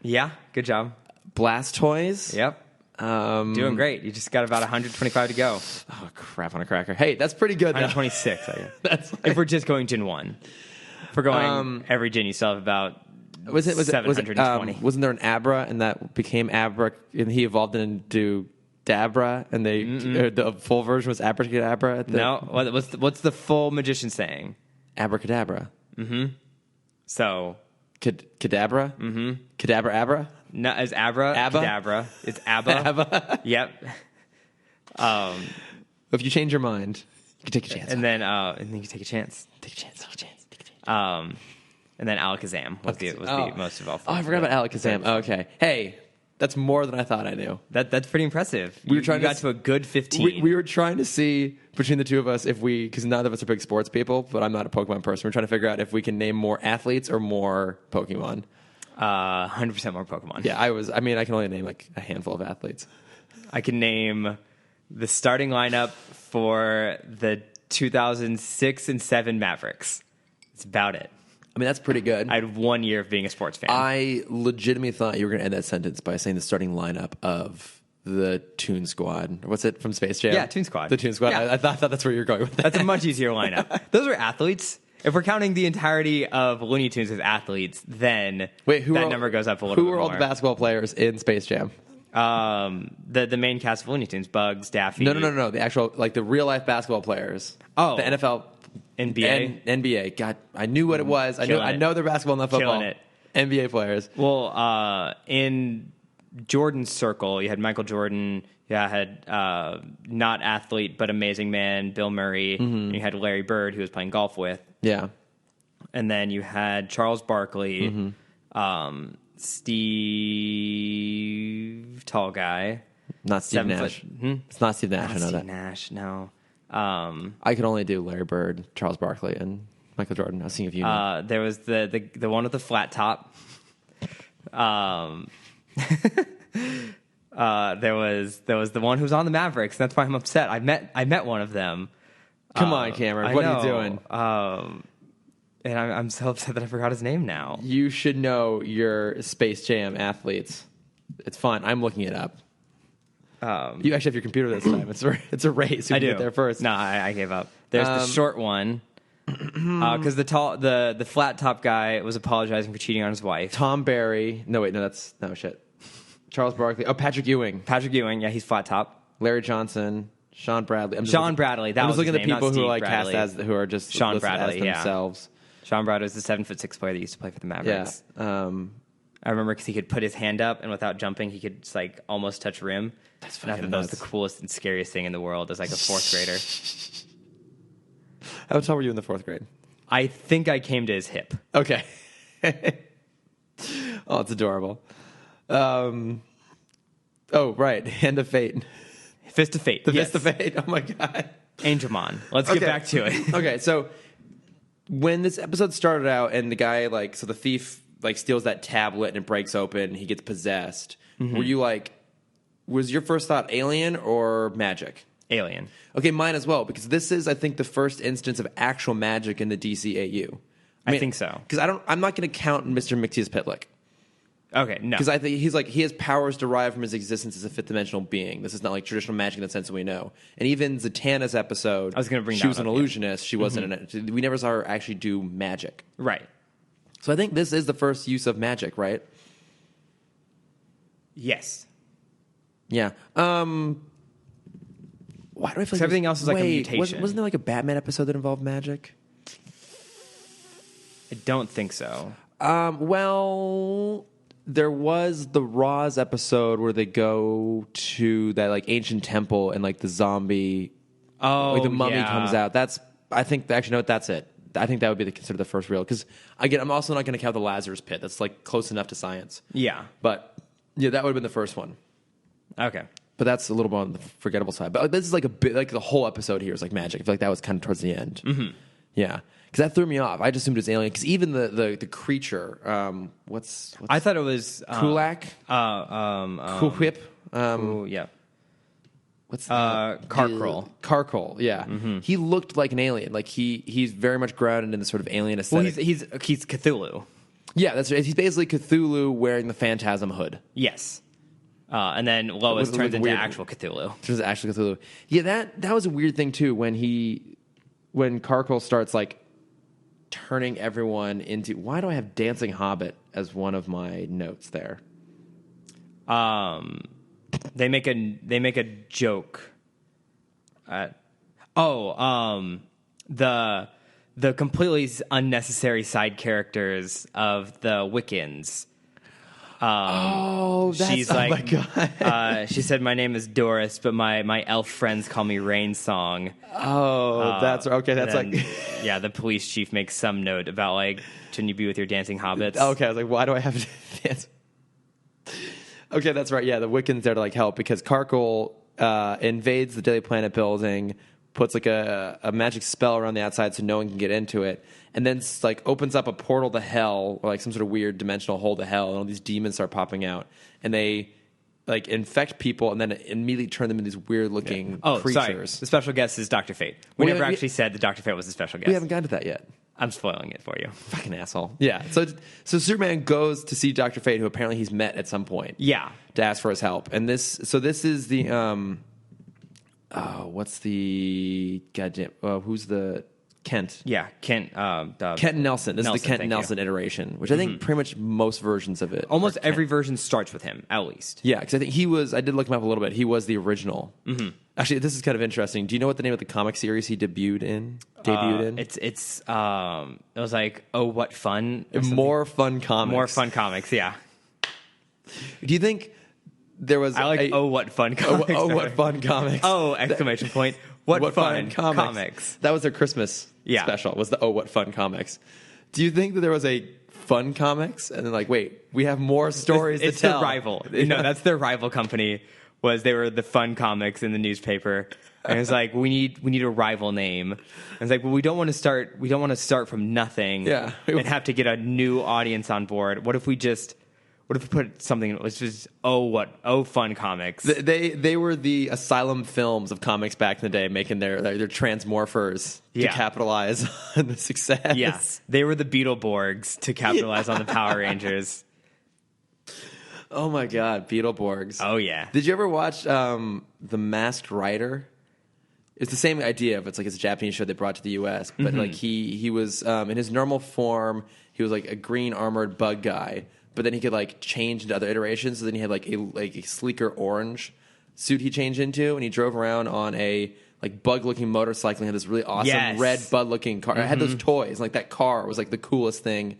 Yeah, good job. Blastoise. Yep. Doing great. You just got about 125 to go. Oh, crap on a cracker. Hey, that's pretty good. 126, I guess. That's if we're just going Gen 1. If we're going every Gen, you still have about 720. Wasn't there an Abra, and that became Abra, and he evolved into Dabra, and the full version was Abracadabra? No. What's the full magician saying? Abracadabra. Mm-hmm. So... Cadabra? Mm-hmm. Cadabra Abra? No, it's Abra. Abba? Cadabra. It's Abba. Abba? Yep. If you change your mind, you can take a chance. And then you can take a chance. Take a chance. And then Alakazam was the most evolved. Oh, I forgot about Alakazam. Okay. Hey, that's more than I thought I knew. That's pretty impressive. We were trying you got to a good 15. We were trying to see between the two of us because neither of us are big sports people, but I'm not a Pokemon person. We're trying to figure out if we can name more athletes or more Pokemon. 100% more Pokemon. Yeah, I can only name like a handful of athletes. I can name the starting lineup for the 2006 and 7 Mavericks. That's about it. I mean, that's pretty good. I had 1 year of being a sports fan. I legitimately thought you were going to end that sentence by saying the starting lineup of the Toon Squad. What's it from Space Jam? Yeah, Toon Squad. The Toon Squad. Yeah. I thought that's where you were going with that. That's a much easier lineup. Those are athletes. If we're counting the entirety of Looney Tunes as athletes, then that number goes up a little bit more. Who were all the basketball players in Space Jam? The main cast of Looney Tunes, Bugs, Daffy. No. The actual, like the real life basketball players. Oh. The NFL. NBA. NBA. God, I knew what it was. I know they're basketball, not football. Killing it. NBA players. Well, in Jordan's circle, you had Michael Jordan. You had not athlete, but amazing man, Bill Murray. Mm-hmm. And you had Larry Bird, who was playing golf with. Yeah. And then you had Charles Barkley, Steve, tall guy. Not Steve Nash. It's not Steve Nash. I know Steve that. Nash, no. I could only do Larry Bird, Charles Barkley, and Michael Jordan. I was seeing if you know. There was the one with the flat top. There was the one who was on the Mavericks. That's why I'm upset. I met one of them. Come on, Cameron. What are you doing? And I'm so upset that I forgot his name now. You should know your Space Jam athletes. It's fun. I'm looking it up. You actually have your computer this time. It's a race. Who I can do. Get there first. No, I gave up. There's the short one. Because the flat top guy was apologizing for cheating on his wife. Tom Barry. No, shit. Charles Barkley. Oh, Patrick Ewing. Yeah, he's flat top. Larry Johnson. Sean Bradley. Bradley. I'm just looking at the people who are like Bradley. cast as who are just Sean Bradley as themselves. Sean Bradley is the 7'6" player that used to play for the Mavericks. Yeah. I remember because he could put his hand up, and without jumping, he could just, like, almost touch rim. That's And I fucking thought that was nuts. the coolest and scariest thing in the world as, like, a fourth grader. How tall were you in the fourth grade? I think I came to his hip. Okay. Oh, it's adorable. Oh, right. Hand of Fate. Fist of Fate. The yes. Fist of Fate. Oh, my God. Angelmon. Let's get back to it. Okay, so when this episode started out and the guy, like, so the thief, like, steals that tablet and it breaks open, he gets possessed. Mm-hmm. Were you like, was your first thought alien or magic? Alien. Okay, mine as well, because this is, I think, the first instance of actual magic in the DCAU. I think so. Because I'm not going to count Mr. Mixius Pitlick. Okay, no. Because I think he has powers derived from his existence as a fifth dimensional being. This is not like traditional magic in the sense that we know. And even Zatanna's episode, I was gonna bring she that was an up, illusionist. She wasn't. We never saw her actually do magic. Right. So I think this is the first use of magic, right? Yes. Yeah. Why do I feel like everything else is like a mutation. Wasn't there like a Batman episode that involved magic? I don't think so. Well, there was the Roz episode where they go to that like ancient temple and like the zombie, like the mummy comes out. I think actually no, that's it. I think that would be considered the first real. Because again, I'm also not going to count the Lazarus Pit. That's like close enough to science. Yeah. But yeah, that would have been the first one. Okay. But that's a little more on the forgettable side. But this is like a bit like the whole episode here is like magic. I feel like that was kind of towards the end. Mm-hmm. Yeah, because that threw me off. I just assumed it was alien. Because even the creature, what's I thought it was Kulak, Kuhwip, yeah. what's Karkral. Karkral, yeah. Mm-hmm. He looked like an alien. Like he's very much grounded in the sort of alien Well, aesthetic. he's Cthulhu. Yeah, that's right. He's basically Cthulhu wearing the Phantasm hood. Yes. And then Lois With turns into weird- actual Cthulhu. Turns out actually Cthulhu. Yeah, that was a weird thing too when Karkral starts like turning everyone into. Why do I have Dancing Hobbit as one of my notes there? They make a joke. The completely unnecessary side characters of the Wiccans. She's like, my God. She said, "My name is Doris, but my elf friends call me Rain Song." That's okay. That's And like. then, yeah, the police chief makes some note about like, shouldn't you be with your dancing hobbits? Okay, I was like, why do I have to dance? Okay, that's right. Yeah, the Wiccans there to like help because Karkral invades the Daily Planet building, puts like a magic spell around the outside so no one can get into it, and then like opens up a portal to hell or like some sort of weird dimensional hole to hell, and all these demons start popping out, and they like infect people and then immediately turn them into these weird looking creatures. Sorry. The special guest is Dr. Fate. We never actually said that Dr. Fate was the special guest. We haven't gotten to that yet. I'm spoiling it for you. Fucking asshole. Yeah. So Superman goes to see Dr. Fate, who apparently he's met at some point. Yeah. To ask for his help. And this is the what's the goddamn who's the Kent? Yeah, Kent. Kent Nelson. This is the Kent Nelson iteration, which I think pretty much most versions of it. Almost every version starts with him, at least. Yeah, because I think I did look him up a little bit. He was the original. Mm-hmm. Actually, this is kind of interesting. Do you know what the name of the comic series he debuted in? It was like, oh, what fun. More Fun Comics. More Fun Comics, yeah. Do you think there was I like, oh, what fun comics. What fun comics. Oh, exclamation point. What fun comics. That was their Christmas special, was the oh, what fun comics. Do you think that there was a fun comics? And then like, wait, we have more stories to tell. It's their rival. Yeah. No, that's their rival company. They were the fun comics in the newspaper. And it's like, we need a rival name. And it's like, well, we don't want to start from nothing. Yeah. And have to get a new audience on board. What if we put something that was just fun comics? They were the Asylum Films of comics back in the day, making their Transmorphers to capitalize on the success. Yes, they were the Beetleborgs to capitalize on the Power Rangers. Oh my God, Beetleborgs! Oh yeah. Did you ever watch The Masked Rider? It's the same idea, but it's a Japanese show they brought to the U.S. But like he was in his normal form, he was like a green armored bug guy. But then he could like change into other iterations. So then he had like a sleeker orange suit he changed into, and he drove around on a like bug looking motorcycle and had this really awesome red bug looking car. I had those toys. Like that car was like the coolest thing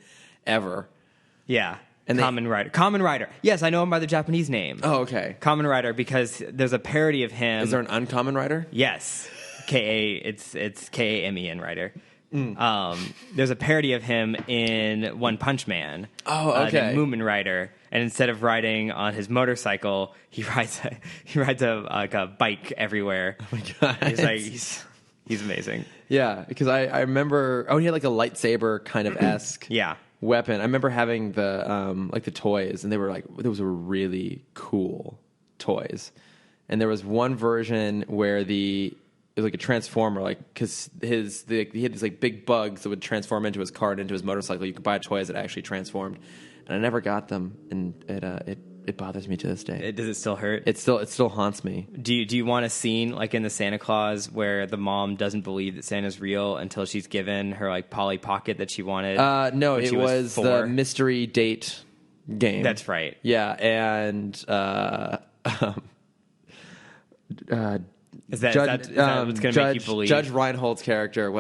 ever. Yeah. And Kamen Rider. Kamen Rider. Yes, I know him by the Japanese name. Oh, okay. Kamen Rider, because there's a parody of him. Is there an uncommon rider? Yes. It's Kamen Rider. There's a parody of him in One Punch Man. Oh, okay. The Moomin Rider, and instead of riding on his motorcycle, he rides a bike everywhere. Oh my god, he's amazing. Yeah, because I remember. Oh, he had like a lightsaber kind of esque. Yeah. Weapon. I remember having the like the toys, and they were those were really cool toys. And there was one version where it was like a transformer, like because he had these like big bugs that would transform into his car and into his motorcycle. You could buy toys that actually transformed, and I never got them, and it bothers me to this day. Does it still hurt? It still haunts me. Do you want a scene like in the Santa Claus where the mom doesn't believe that Santa's real until she's given her like Polly Pocket that she wanted? No, it was the mystery date game. That's right. Yeah, and Is that what's going to make you believe? Judge Reinhold's character,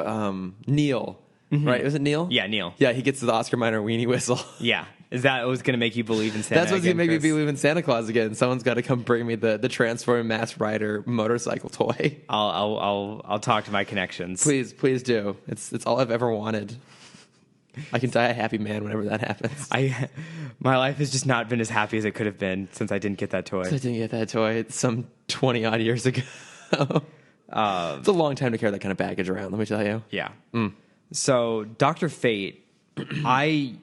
Neil, right? Was it Neil? Yeah, Neil. Yeah, he gets the Oscar Mayer weenie whistle. Yeah. Is that what's going to make you believe in Santa? That's what's going to make me believe in Santa Claus again. Someone's got to come bring me the Transforming Masked Rider motorcycle toy. I'll talk to my connections. Please do. It's all I've ever wanted. I can die a happy man whenever that happens. My life has just not been as happy as it could have been since I didn't get that toy. I didn't get that toy some 20 odd years ago. It's a long time to carry that kind of baggage around, let me tell you. Yeah. So Dr. Fate, I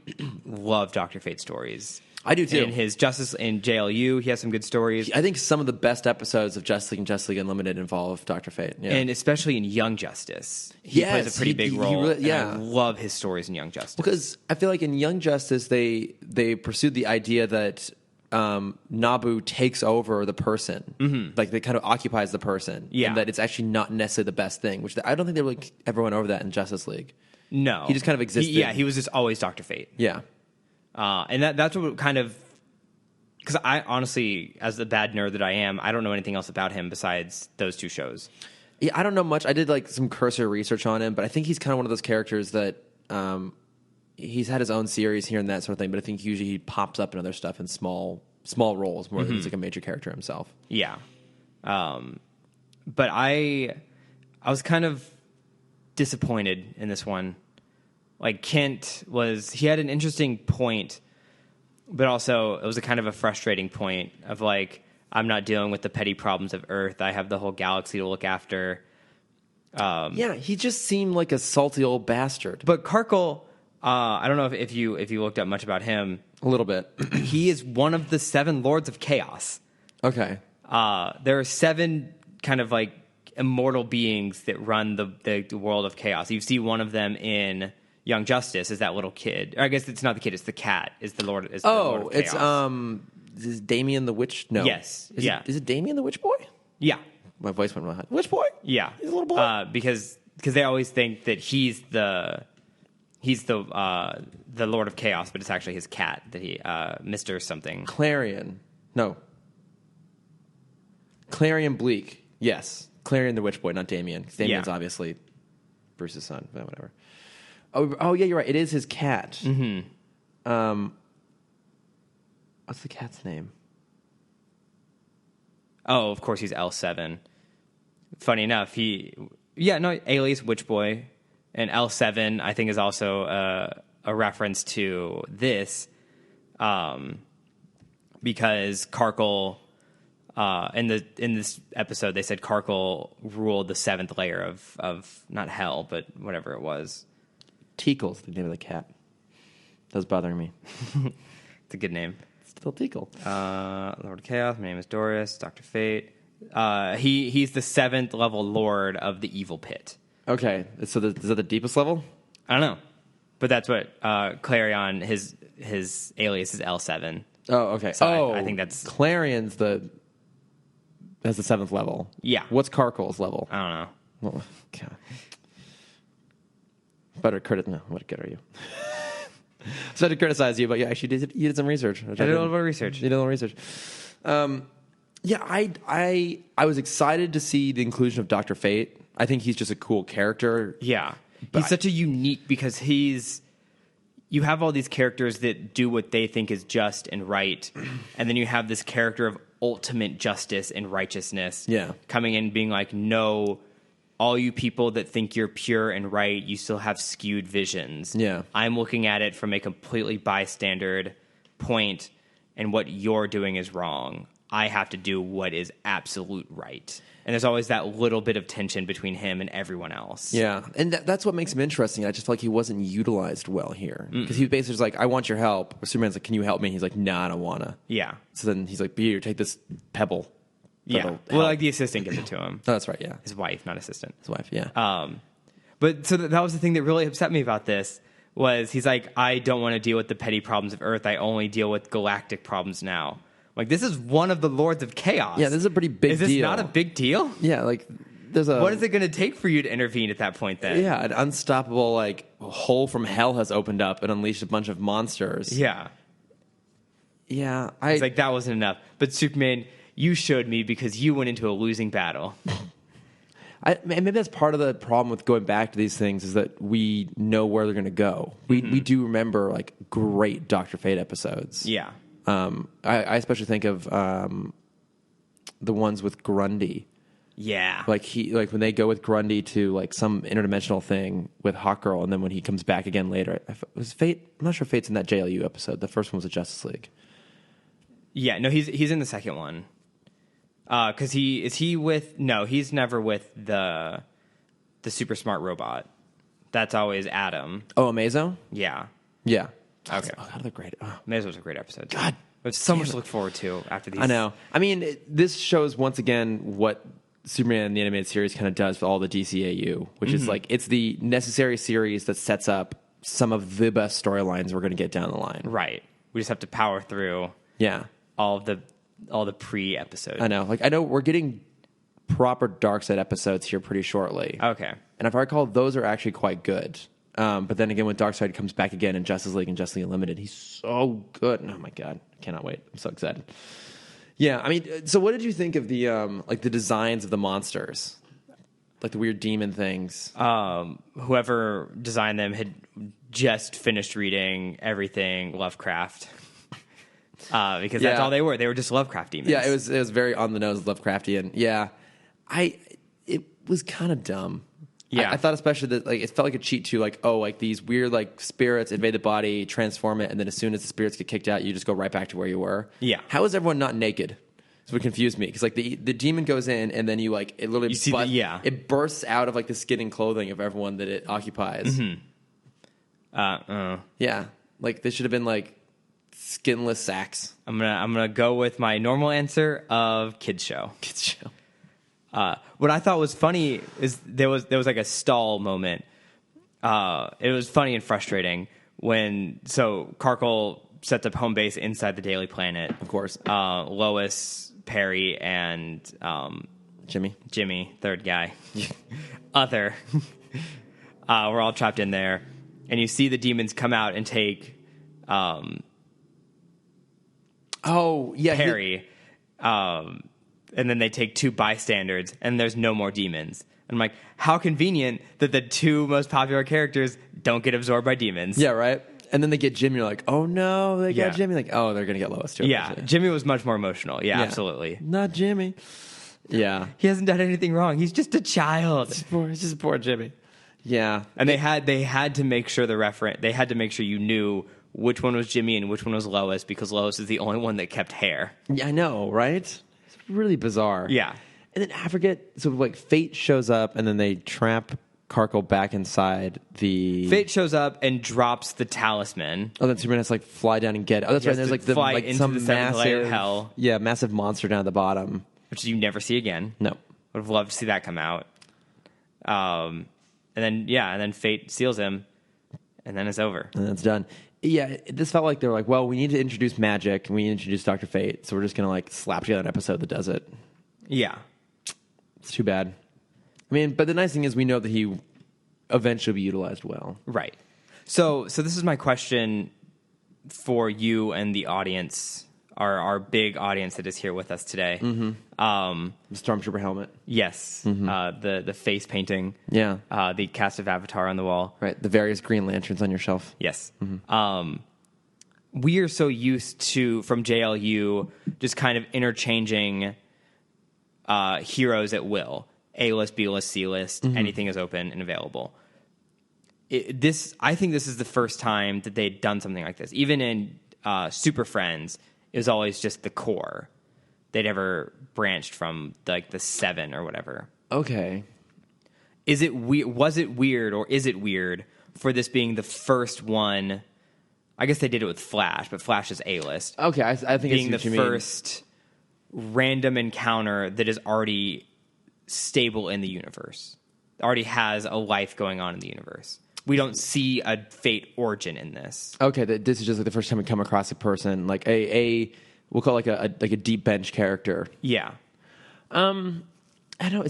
love Dr. Fate stories. I do too. In his Justice in JLU, he has some good stories. I think some of the best episodes of Justice League and Justice League Unlimited involve Dr. Fate. Yeah. And especially in Young Justice. He plays a pretty big role. I love his stories in Young Justice. Because I feel like in Young Justice, they pursued the idea that Nabu takes over the person. Mm-hmm. Like, they kind of occupies the person. Yeah. And that it's actually not necessarily the best thing, which I don't think they really ever went over that in Justice League. No. He just kind of existed. He was just always Dr. Fate. Yeah. And that's what kind of... Because I honestly, as the bad nerd that I am, I don't know anything else about him besides those two shows. Yeah, I don't know much. I did like some cursory research on him, but I think he's kind of one of those characters that he's had his own series here and that sort of thing, but I think usually he pops up in other stuff in small roles more than he's like a major character himself. Yeah. But I was kind of disappointed in this one. Like, he had an interesting point, but also it was a kind of a frustrating point of like, I'm not dealing with the petty problems of Earth. I have the whole galaxy to look after. Yeah, he just seemed like a salty old bastard. But Karkle, I don't know if you looked up much about him. A little bit. He is one of the 7 Lords of Chaos. Okay. There are 7 kind of like immortal beings that run the world of chaos. You see one of them in Young Justice is that little kid. Or I guess it's not the kid; it's the cat. Is the Lord? Is the Lord of Chaos. Is Damien the Witch? No. Yes. Is it Damien the Witch Boy? Yeah. My voice went real high. Witch Boy? Yeah. He's a little boy. Because they always think that he's the Lord of Chaos, but it's actually his cat that he Mr. something. Clarion. No. Clarion Bleak. Yes. Clarion the Witch Boy, not Damien. Damien's obviously Bruce's son, but whatever. Oh, yeah, you're right. It is his cat. Mm-hmm. What's the cat's name? Oh, of course, he's L7. Funny enough, alias Witch Boy, and L7 I think is also a reference to this, because Karkle. In this episode, they said Karkle ruled the 7th layer of not hell, but whatever it was. Teakle's the name of the cat. That was bothering me. It's a good name. It's still Teakle. Lord of Chaos. My name is Doris. Dr. Fate. He's the 7th level Lord of the Evil Pit. Okay, so is that the deepest level? I don't know, but that's what Clarion. His alias is L7. Oh, okay. So I think that's Clarion's has the 7th level. Yeah. What's Karkle's level? I don't know. Well, God. Better credit. No, what good are you? So I had to criticize you, but yeah, actually you did some research. I did a little bit of research. You did a little research. Yeah, I was excited to see the inclusion of Dr. Fate. I think he's just a cool character. Yeah. He's such a unique because he's you have all these characters that do what they think is just and right, and then you have this character of ultimate justice and righteousness coming in being like, no, all you people that think you're pure and right, you still have skewed visions. Yeah. I'm looking at it from a completely bystander point, and what you're doing is wrong. I have to do what is absolute right. And there's always that little bit of tension between him and everyone else. Yeah, and that's what makes him interesting. I just feel like he wasn't utilized well here. Because he basically was like, I want your help. Or Superman's like, can you help me? He's like, nah, I don't want to. Yeah. So then he's like, here, take this pebble. Yeah. Well, like the assistant gives it to him. Oh, that's right, yeah. His wife, not assistant. His wife, yeah. But so that was the thing that really upset me about this, was he's like, I don't want to deal with the petty problems of Earth. I only deal with galactic problems now. Like, this is one of the Lords of Chaos. Yeah, this is a pretty big deal. Is this not a big deal? Yeah, like, there's a... What is it going to take for you to intervene at that point, then? Yeah, an unstoppable, like, hole from hell has opened up and unleashed a bunch of monsters. Yeah. Yeah, It's like, that wasn't enough. But Superman, you showed me because you went into a losing battle. Maybe that's part of the problem with going back to these things, is that we know where they're going to go. We do remember, like, great Dr. Fate episodes. Yeah. I especially think of the ones with Grundy. Yeah. Like when they go with Grundy to like some interdimensional thing with Hawkgirl, and then when he comes back again later, was Fate? I'm not sure if Fate's in that JLU episode. The first one was a Justice League. Yeah, no, he's in the second one. Because he's never with the super smart robot. That's always Adam. Oh, Amazo? Yeah. Yeah. Okay. Oh, God, they're great. Oh. Amazo was a great episode. God. There's so much to look forward to after these. I know. I mean, this shows once again what Superman the animated series kind of does for all the DCAU, which is like, it's the necessary series that sets up some of the best storylines we're going to get down the line. Right. We just have to power through. Yeah. All the pre-episodes. I know. Like, I know we're getting proper Darkseid episodes here pretty shortly. Okay. And if I recall, those are actually quite good. But then again, when Darkseid comes back again in Justice League and Justice League Unlimited, he's so good. Oh my God, I cannot wait! I'm so excited. Yeah, I mean, so what did you think of the like the designs of the monsters, like the weird demon things? Whoever designed them had just finished reading everything Lovecraft, because that's all they were. They were just Lovecraft demons. Yeah, it was very on the nose Lovecraftian. Yeah, it was kind of dumb. Yeah, I thought especially that like it felt like a cheat too. Like, oh, like these weird like spirits invade the body, transform it, and then as soon as the spirits get kicked out, you just go right back to where you were. Yeah. How is everyone not naked? That's what confused me, because like the demon goes in and then you like it literally it bursts out of like the skin and clothing of everyone that it occupies. Yeah, like this should have been like skinless sacks. I'm gonna go with my normal answer of kids show. Kids show. What I thought was funny is there was like a stall moment. It was funny and frustrating when Karkle sets up home base inside the Daily Planet. Of course, Lois, Perry, and Jimmy, third guy, other. We're all trapped in there, and you see the demons come out and take. Perry. And then they take two bystanders, and there's no more demons. And I'm like, how convenient that the two most popular characters don't get absorbed by demons. Yeah, right? And then they get Jimmy, you're like, oh no, they got Jimmy. Like, oh, they're going to get Lois too. Yeah, Jimmy was much more emotional. Yeah, absolutely. Not Jimmy. Yeah. He hasn't done anything wrong. He's just a child. He's just poor Jimmy. Yeah. And they had to make sure they had to make sure you knew which one was Jimmy and which one was Lois, because Lois is the only one that kept hair. Yeah, I know, right? Really bizarre. Yeah. And then I forget, so like Fate shows up and then they trap Karkle back inside the... Fate shows up and drops the talisman. Oh, then Superman has to like fly down and get it. Oh, that's right. There's like some massive hell. Yeah, massive monster down at the bottom. Which you never see again. No. Would have loved to see that come out. And then Fate seals him, and then it's over. And then it's done. Yeah, this felt like they were like, well, we need to introduce magic, and we need to introduce Dr. Fate, so we're just going to like slap together an episode that does it. Yeah. It's too bad. I mean, but the nice thing is we know that he eventually will be utilized well. Right. So this is my question for you and the audience our big audience that is here with us today. The Stormtrooper helmet. Yes, the face painting. Yeah. The cast of Avatar on the wall. Right. The various Green Lanterns on your shelf. Yes. We are so used to, from JLU, just kind of interchanging heroes at will. A-list, B-list, C-list, anything is open and available. I think this is the first time that they'd done something like this. Even in Super Friends, it was always just the core. They'd never branched from like the 7 or whatever. Okay. Was it weird, or is it weird for this being the first one? I guess they did it with Flash, but Flash is A-list. Okay, I think being it's the first random encounter that is already stable in the universe, already has a life going on in the universe. We don't see a Fate origin in this. Okay, this is just like the first time we come across a person like we'll call it like a deep bench character. Yeah. I don't know.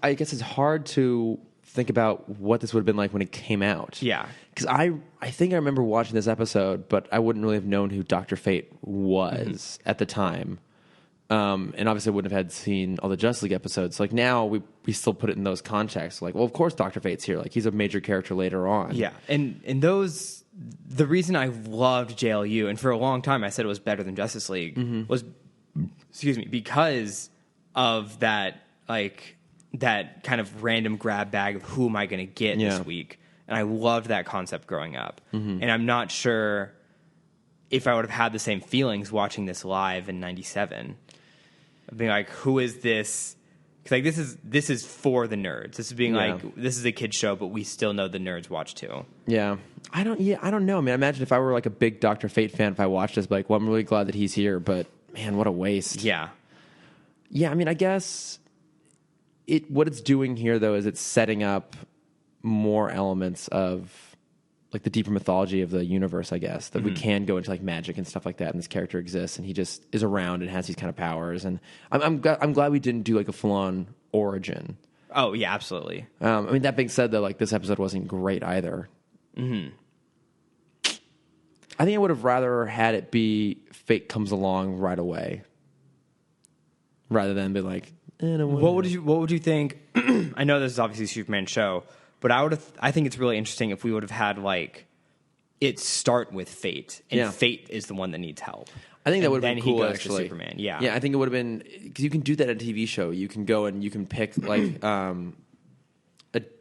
I guess it's hard to think about what this would have been like when it came out. Yeah. Because I think I remember watching this episode, but I wouldn't really have known who Dr. Fate was at the time. And obviously I wouldn't have had seen all the Justice League episodes. Like now we still put it in those contexts. Like, well, of course Dr. Fate's here. Like he's a major character later on. Yeah. And those, the reason I loved JLU, and for a long time I said it was better than Justice League, was, because of that, like that kind of random grab bag of who am I going to get this week. And I loved that concept growing up. And I'm not sure if I would have had the same feelings watching this live in 97. Being like, who is this? Because like this is for the nerds. This is being like, this is a kid's show, but we still know the nerds watch too. Yeah, I don't know, man. Imagine if I were like a big Dr. Fate fan, if I watched this, like, well, I'm really glad that he's here, but man, what a waste. Yeah. I mean, I guess what it's doing here though is it's setting up more elements of like the deeper mythology of the universe, I guess, that we can go into like magic and stuff like that, and this character exists, and he just is around and has these kind of powers. And I'm glad we didn't do like a full-on origin. Oh yeah, absolutely. I mean, that being said, though, like this episode wasn't great either. I think I would have rather had it be Fate comes along right away, rather than be like, what would you think? I know this is obviously a Superman show, but I think it's really interesting if we would have had like it start with Fate, and Fate is the one that needs help. I think that would have been cool, he goes actually. To Superman, yeah, I think it would have been, because you can do that at a TV show. You can go and you can pick like a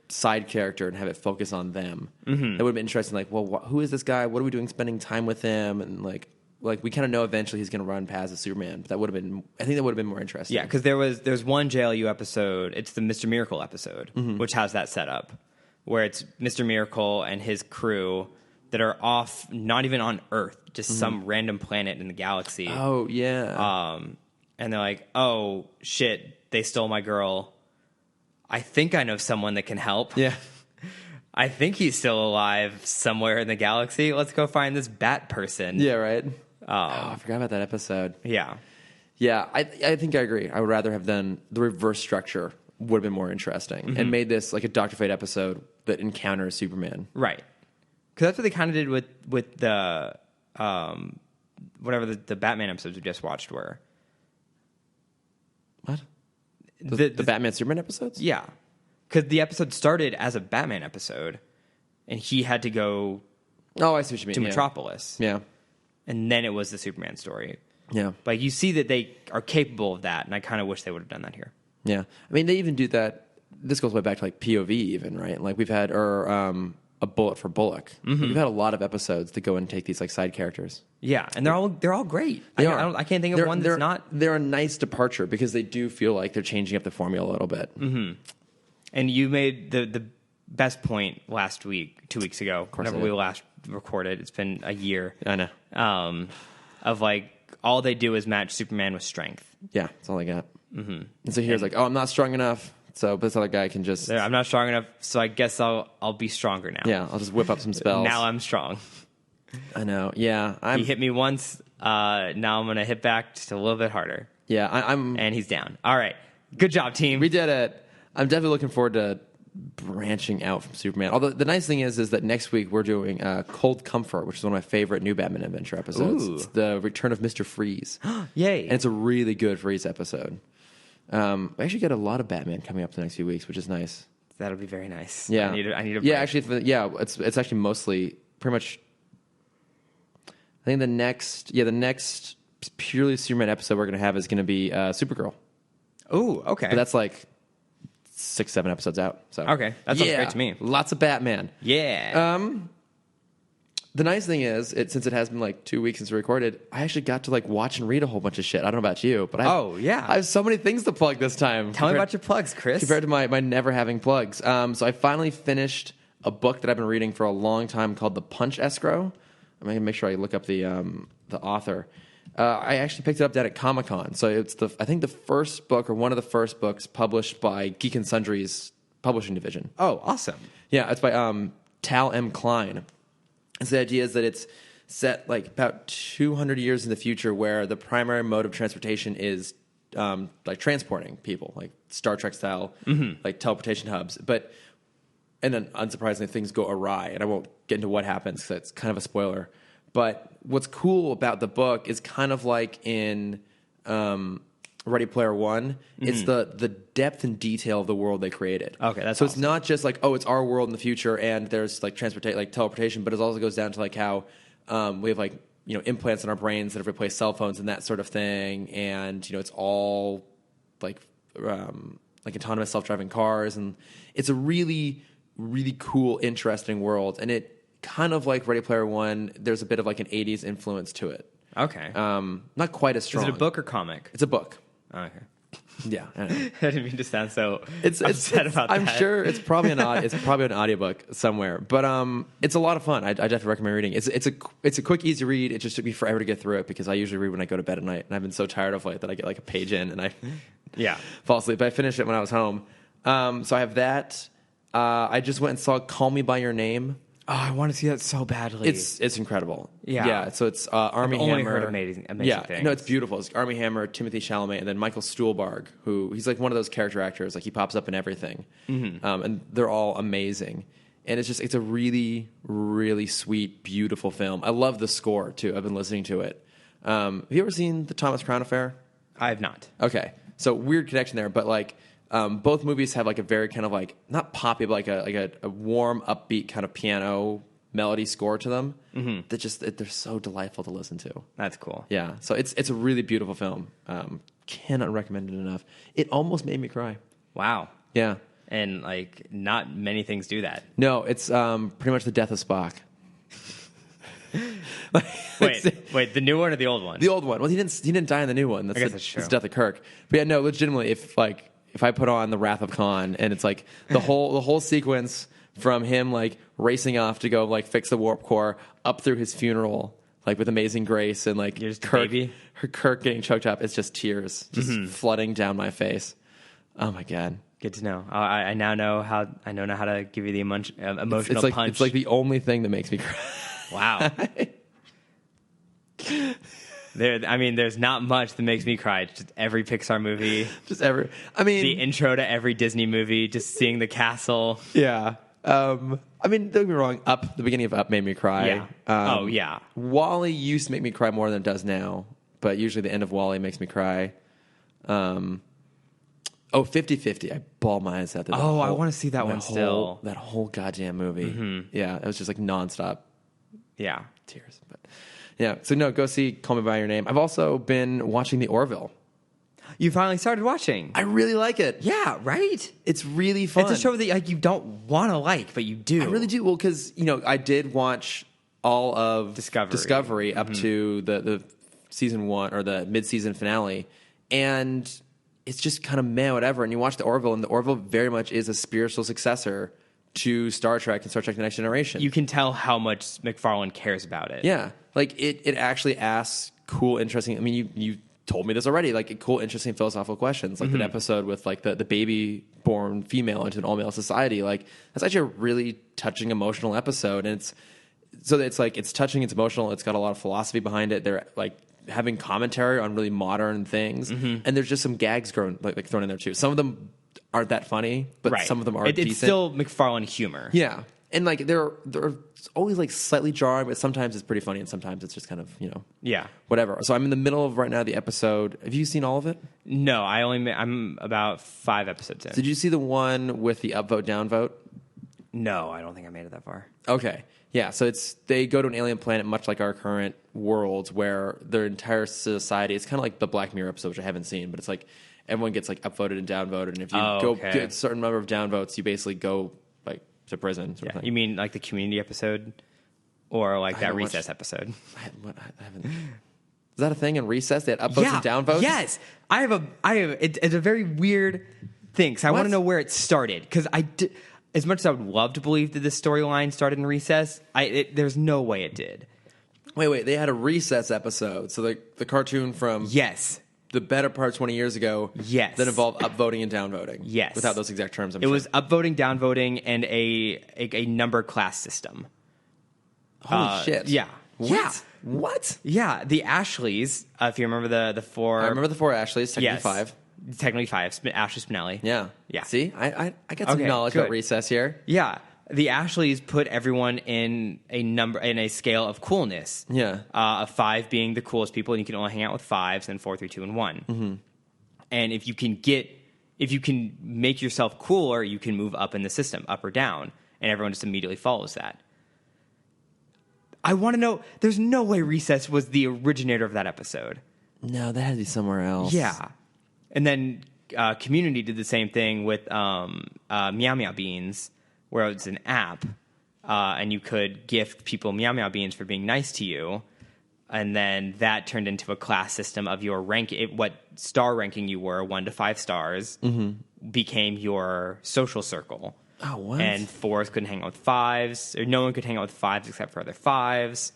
side character and have it focus on them. That would have been interesting. Like, well, who is this guy? What are we doing spending time with him? And like we kind of know eventually he's going to run past as Superman. But I think that would have been more interesting. Yeah, because there's one JLU episode. It's the Mr. Miracle episode, which has that setup, where it's Mr. Miracle and his crew that are off, not even on Earth, just some random planet in the galaxy. Oh, yeah. And they're like, oh, shit, they stole my girl. I think I know someone that can help. Yeah. I think he's still alive somewhere in the galaxy. Let's go find this bat person. Yeah, right. I forgot about that episode. Yeah. Yeah, I think I agree. I would rather have done the reverse structure. Would have been more interesting, and made this like a Dr. Fate episode that encounters Superman. Right. Because that's what they kind of did with the whatever the Batman episodes we just watched were. What? The Batman Superman episodes? Yeah. Because the episode started as a Batman episode, and he had to go I see what you mean. to Metropolis. Yeah. And then it was the Superman story. Yeah. But you see that they are capable of that, and I kind of wish they would have done that here. Yeah. I mean, they even do that. This goes way back to like POV even, right? Like we've had, a Bullet for Bullock. We've had a lot of episodes that go and take these like side characters. Yeah, and they're all great. I can't think of one that's not. They're a nice departure because they do feel like they're changing up the formula a little bit. And you made the best point last week, 2 weeks ago, whenever we last recorded. It's been a year. I know. Of like all they do is match Superman with strength. Yeah, that's all I got. And so here's like, I'm not strong enough. So this other guy can just... I'm not strong enough, so I guess I'll be stronger now. Yeah, I'll just whip up some spells. Now I'm strong. I know, yeah. He hit me once, now I'm going to hit back just a little bit harder. Yeah, I'm... And he's down. All right. Good job, team. We did it. I'm definitely looking forward to branching out from Superman. Although the nice thing is that next week we're doing Cold Comfort, which is one of my favorite New Batman Adventure episodes. Ooh. It's the Return of Mr. Freeze. Yay. And it's a really good Freeze episode. We actually got a lot of Batman coming up the next few weeks, which is nice. That'll be very nice. Yeah. I need a break. Yeah, actually, it's actually mostly pretty much. I think the next purely Superman episode we're going to have is going to be Supergirl. Ooh, okay. But that's like 6-7 episodes out. So okay, that sounds great to me. Lots of Batman. Yeah. The nice thing is, since it has been like 2 weeks since we recorded, I actually got to like watch and read a whole bunch of shit. I don't know about you, but I have so many things to plug this time. Tell me about your plugs, Chris. Compared to my never having plugs. So I finally finished a book that I've been reading for a long time called The Punch Escrow. I'm going to make sure I look up the author. I actually picked it up down at Comic-Con. So it's I think the first book or one of the first books published by Geek and Sundry's publishing division. Oh, awesome. Yeah, it's by Tal M. Klein. And so the idea is that it's set like about 200 years in the future where the primary mode of transportation is like transporting people, like Star Trek style, like teleportation hubs. And then unsurprisingly, things go awry. And I won't get into what happens because it's kind of a spoiler. But what's cool about the book is kind of like in Ready Player One. It's the depth and detail of the world they created. Okay, that's so awesome. It's not just like, oh, it's our world in the future and there's like teleportation, but it also goes down to like how we have like, you know, implants in our brains that have replaced cell phones and that sort of thing. And, you know, it's all like autonomous self-driving cars. And it's a really, really cool, interesting world. And it kind of like Ready Player One, there's a bit of like an 80s influence to it. Okay. Not quite as strong. Is it a book or comic? It's a book. Oh, okay. Yeah, I know. I didn't mean to sound so upset about that. I'm sure it's probably an audiobook somewhere, but it's a lot of fun. I definitely recommend reading. It's a quick, easy read. It just took me forever to get through it because I usually read when I go to bed at night, and I've been so tired of late that I get like a page in and I fall asleep. But I finished it when I was home, so I have that. I just went and saw Call Me by Your Name. Oh, I want to see that so badly. It's incredible. Yeah. So it's Armie Hammer. I've only heard amazing things. No, it's beautiful. It's Armie Hammer, Timothy Chalamet, and then Michael Stuhlbarg, who he's like one of those character actors. Like he pops up in everything, and they're all amazing. And it's a really, really sweet, beautiful film. I love the score too. I've been listening to it. Have you ever seen the Thomas Crown Affair? I have not. Okay, so weird connection there, but like. Both movies have like a very kind of like not poppy, but like a warm, upbeat kind of piano melody score to them. They're so delightful to listen to. That's cool. Yeah, so it's a really beautiful film. Cannot recommend it enough. It almost made me cry. Wow. Yeah, and like not many things do that. No, it's pretty much the death of Spock. Wait, the new one or the old one? The old one. Well, he didn't die in the new one. I guess that's true. It's the death of Kirk. But yeah, no, legitimately, if I put on the Wrath of Khan and it's like the whole sequence from him like racing off to go like fix the warp core up through his funeral like with amazing grace and like Kirk getting choked up, it's just tears just flooding down my face. Oh my god. Good to know. I now know how to give you the emotional punch. It's like the only thing that makes me cry. Wow. There's not much that makes me cry. Just every Pixar movie. The intro to every Disney movie, just seeing the castle. Yeah. Don't get me wrong, the beginning of Up made me cry. Yeah. WALL-E used to make me cry more than it does now, but usually the end of WALL-E makes me cry. 50-50. I bawl my eyes out. I want to see that one still. That whole goddamn movie. Yeah, it was just like nonstop. Yeah. Tears. But yeah, so no, go see Call Me By Your Name. I've also been watching The Orville. You finally started watching. I really like it. Yeah, right? It's really fun. It's a show that like you don't want to like, but you do. I really do. Well, because, I did watch all of Discovery up to the season 1 or the mid-season finale, and it's just kind of meh, whatever. And you watch The Orville, and The Orville very much is a spiritual successor to Star Trek and Star Trek The Next Generation. You can tell how much McFarlane cares about it. Yeah. Like, it actually asks cool, interesting... I mean, you told me this already, like cool, interesting philosophical questions, like that episode with like the baby born female into an all male society. Like that's actually a really touching, emotional episode, and it's touching, it's emotional, it's got a lot of philosophy behind it. They're like having commentary on really modern things, and there's just some gags thrown in there too. Some of them aren't that funny, but some of them are decent. It's still McFarlane humor. Yeah. And like they're always like slightly jarring, but sometimes it's pretty funny and sometimes it's just kind of, whatever. So I'm in the middle of right now the episode. Have you seen all of it? No, I'm about 5 episodes in. Did you see the one with the upvote downvote? No, I don't think I made it that far. Okay. Yeah, so they go to an alien planet much like our current worlds where their entire society, it's kind of like the Black Mirror episode, which I haven't seen, but it's like everyone gets like upvoted and downvoted, and if you get a certain number of downvotes, you basically go like to prison. Sort of thing. You mean like the Community episode, or like that Recess episode? I haven't. Is that a thing in Recess? They had upvotes and downvotes. Yes, I have. It's a very weird thing. Because I want to know where it started. Because as much as I would love to believe that this storyline started in Recess, there's no way it did. Wait. They had a Recess episode. So the cartoon from the better part 20 years ago. Yes. That involved upvoting and downvoting. Yes. Without those exact terms, It was upvoting, downvoting, and a number class system. Holy shit. Yeah. What? Yeah. What? Yeah. The Ashleys, if you remember the 4. I remember the 4 Ashleys, technically 5. Technically 5. Ashley Spinelli. Yeah. Yeah. See? I got some knowledge about Recess here. Yeah. The Ashleys put everyone in a scale of coolness. Yeah. Of 5 being the coolest people, and you can only hang out with 5s, and 4, 3, 2, and 1. Mm-hmm. And if you can make yourself cooler, you can move up in the system, up or down, and everyone just immediately follows that. I want to know. There's no way Recess was the originator of that episode. No, that had to be somewhere else. Yeah. And then Community did the same thing with Meow Meow Beans, where it's an app, and you could gift people Meow Meow Beans for being nice to you, and then that turned into a class system of your rank. What star ranking you were, 1 to 5 stars, became your social circle. Oh, what? And 4s couldn't hang out with 5s, or no one could hang out with 5s except for other 5s.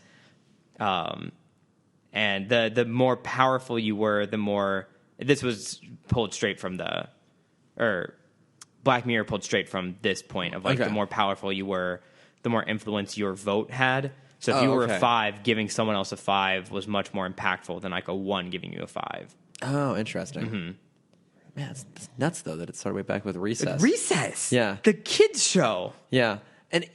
And the more powerful you were, the more... This was pulled straight from Black Mirror pulled straight from this point of the more powerful you were, the more influence your vote had. So if you were a 5, giving someone else a 5 was much more impactful than like a 1 giving you a 5. Oh, interesting. Mm-hmm. Man, it's nuts though that it started way back with Recess. Recess, yeah, the kids show. Yeah, and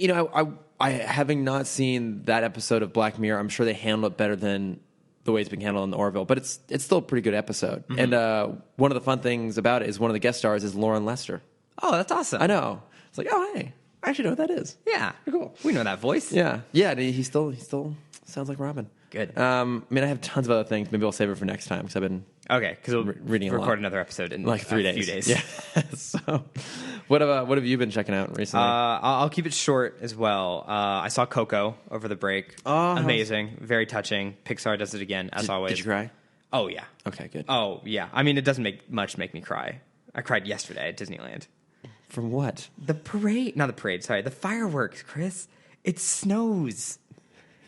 I having not seen that episode of Black Mirror, I'm sure they handle it better than the way it's been handled in Orville, but it's still a pretty good episode. Mm-hmm. And one of the fun things about it is one of the guest stars is Lauren Lester. Oh, that's awesome. I know. It's like, oh, hey, I actually know what that is. Yeah. Cool. We know that voice. Yeah. Yeah, and he still sounds like Robin. Good. I mean, I have tons of other things. Maybe I'll save it for next time because I've been because we'll reading a lot. Record another episode in like 3 days. A few days. Yeah. So, what have you been checking out recently? I'll keep it short as well. I saw Coco over the break. Oh, amazing, very touching. Pixar does it again as always. Did you cry? Oh yeah. Okay, good. Oh yeah. I mean, it doesn't make me cry. I cried yesterday at Disneyland. From what? The parade, not the parade. Sorry, the fireworks, Chris. It snows.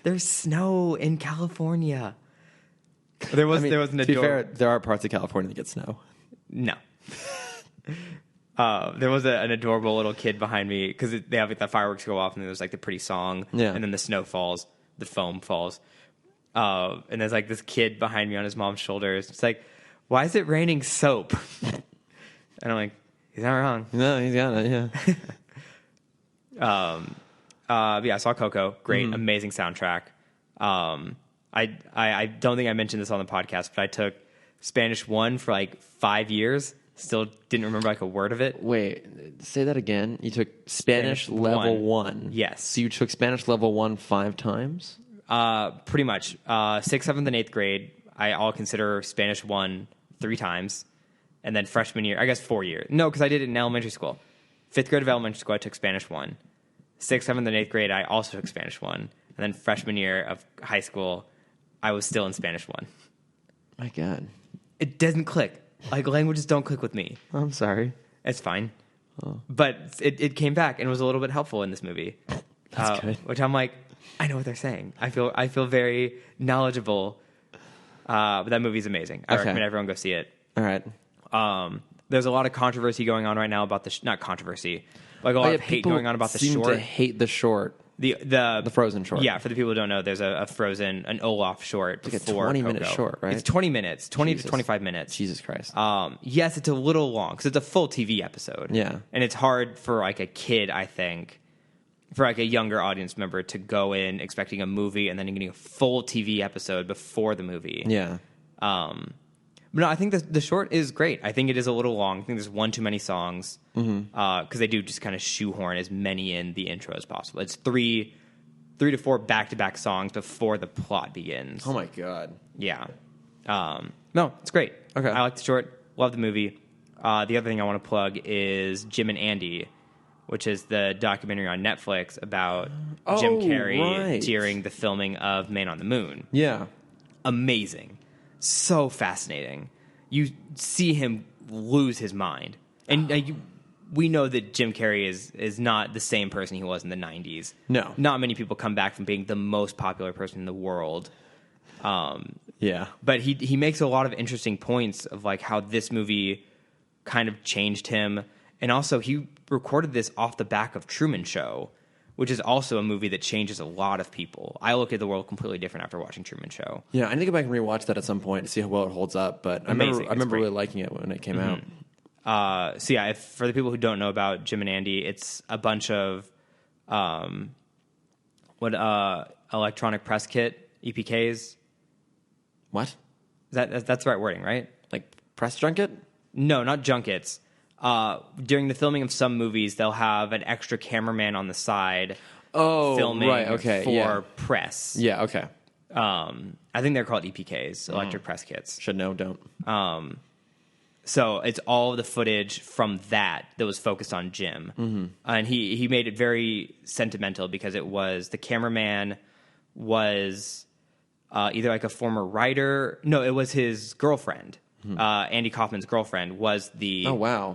There's snow in California. There was an to be fair, there are parts of California that get snow. No. There was an adorable little kid behind me because they have the fireworks go off and there's like the pretty song, and then the snow falls, the foam falls, and there's like this kid behind me on his mom's shoulders. It's like, why is it raining soap? And I'm like, he's not wrong. No, he's got it. Yeah. Yeah, I saw Coco. Great, amazing soundtrack. I don't think I mentioned this on the podcast, but I took Spanish 1 for like 5 years. Still didn't remember like a word of it. Wait, say that again. You took Spanish level 1. Yes. So you took Spanish level 1 5 times? Pretty much. 6th, 7th, and 8th grade, I'll consider Spanish 1 3 times. And then freshman year, I guess 4 years. No, because I did it in elementary school. 5th grade of elementary school, I took Spanish 1. 6th, 7th, and 8th grade, I also took Spanish 1. And then freshman year of high school, I was still in Spanish 1. My God. It doesn't click. Like, languages don't click with me. I'm sorry. It's fine. Oh. But it came back and was a little bit helpful in this movie. That's good. Which I'm like, I know what they're saying. I feel very knowledgeable. But that movie's amazing. I recommend everyone go see it. All right. There's a lot of controversy going on right now about not controversy, like a lot of hate going on about the short. Seem to hate the short. The Frozen short. Yeah, for the people who don't know, there's a Frozen, an Olaf short. It's like a 20-minute short, right? It's 20 minutes, 20 to 25 minutes. Jesus Christ. Yes, it's a little long because it's a full TV episode. Yeah. And it's hard for like a kid, I think, for like a younger audience member to go in expecting a movie and then getting a full TV episode before the movie. Yeah. But no, I think the short is great. I think it is a little long. I think there's one too many songs because they do just kind of shoehorn as many in the intro as possible. It's three to four back-to-back songs before the plot begins. Oh my God. Yeah. No, it's great. Okay. I like the short. Love the movie. The other thing I want to plug is Jim and Andy, which is the documentary on Netflix about Jim Carrey during the filming of Man on the Moon. Yeah. Amazing. So fascinating. You see him lose his mind. And we know that Jim Carrey is not the same person he was in the 90s. No. Not many people come back from being the most popular person in the world. Yeah. But he makes a lot of interesting points of like how this movie kind of changed him. And also he recorded this off the back of Truman Show, which is also a movie that changes a lot of people. I look at the world completely different after watching Truman Show. Yeah, I need to go back and rewatch that at some point to see how well it holds up. But I remember really liking it when it came out. So yeah, for the people who don't know about Jim and Andy, it's a bunch of electronic press kit EPKs. What? That's the right wording, right? Like press junket? No, not junkets. During the filming of some movies, they'll have an extra cameraman on the side filming for press. Yeah, okay. I think they're called EPKs, electric press kits. Should know, don't. So it's all the footage from that was focused on Jim. Mm-hmm. And he made it very sentimental because it was the cameraman was either like a former writer. No, it was his girlfriend. Andy Kaufman's girlfriend was the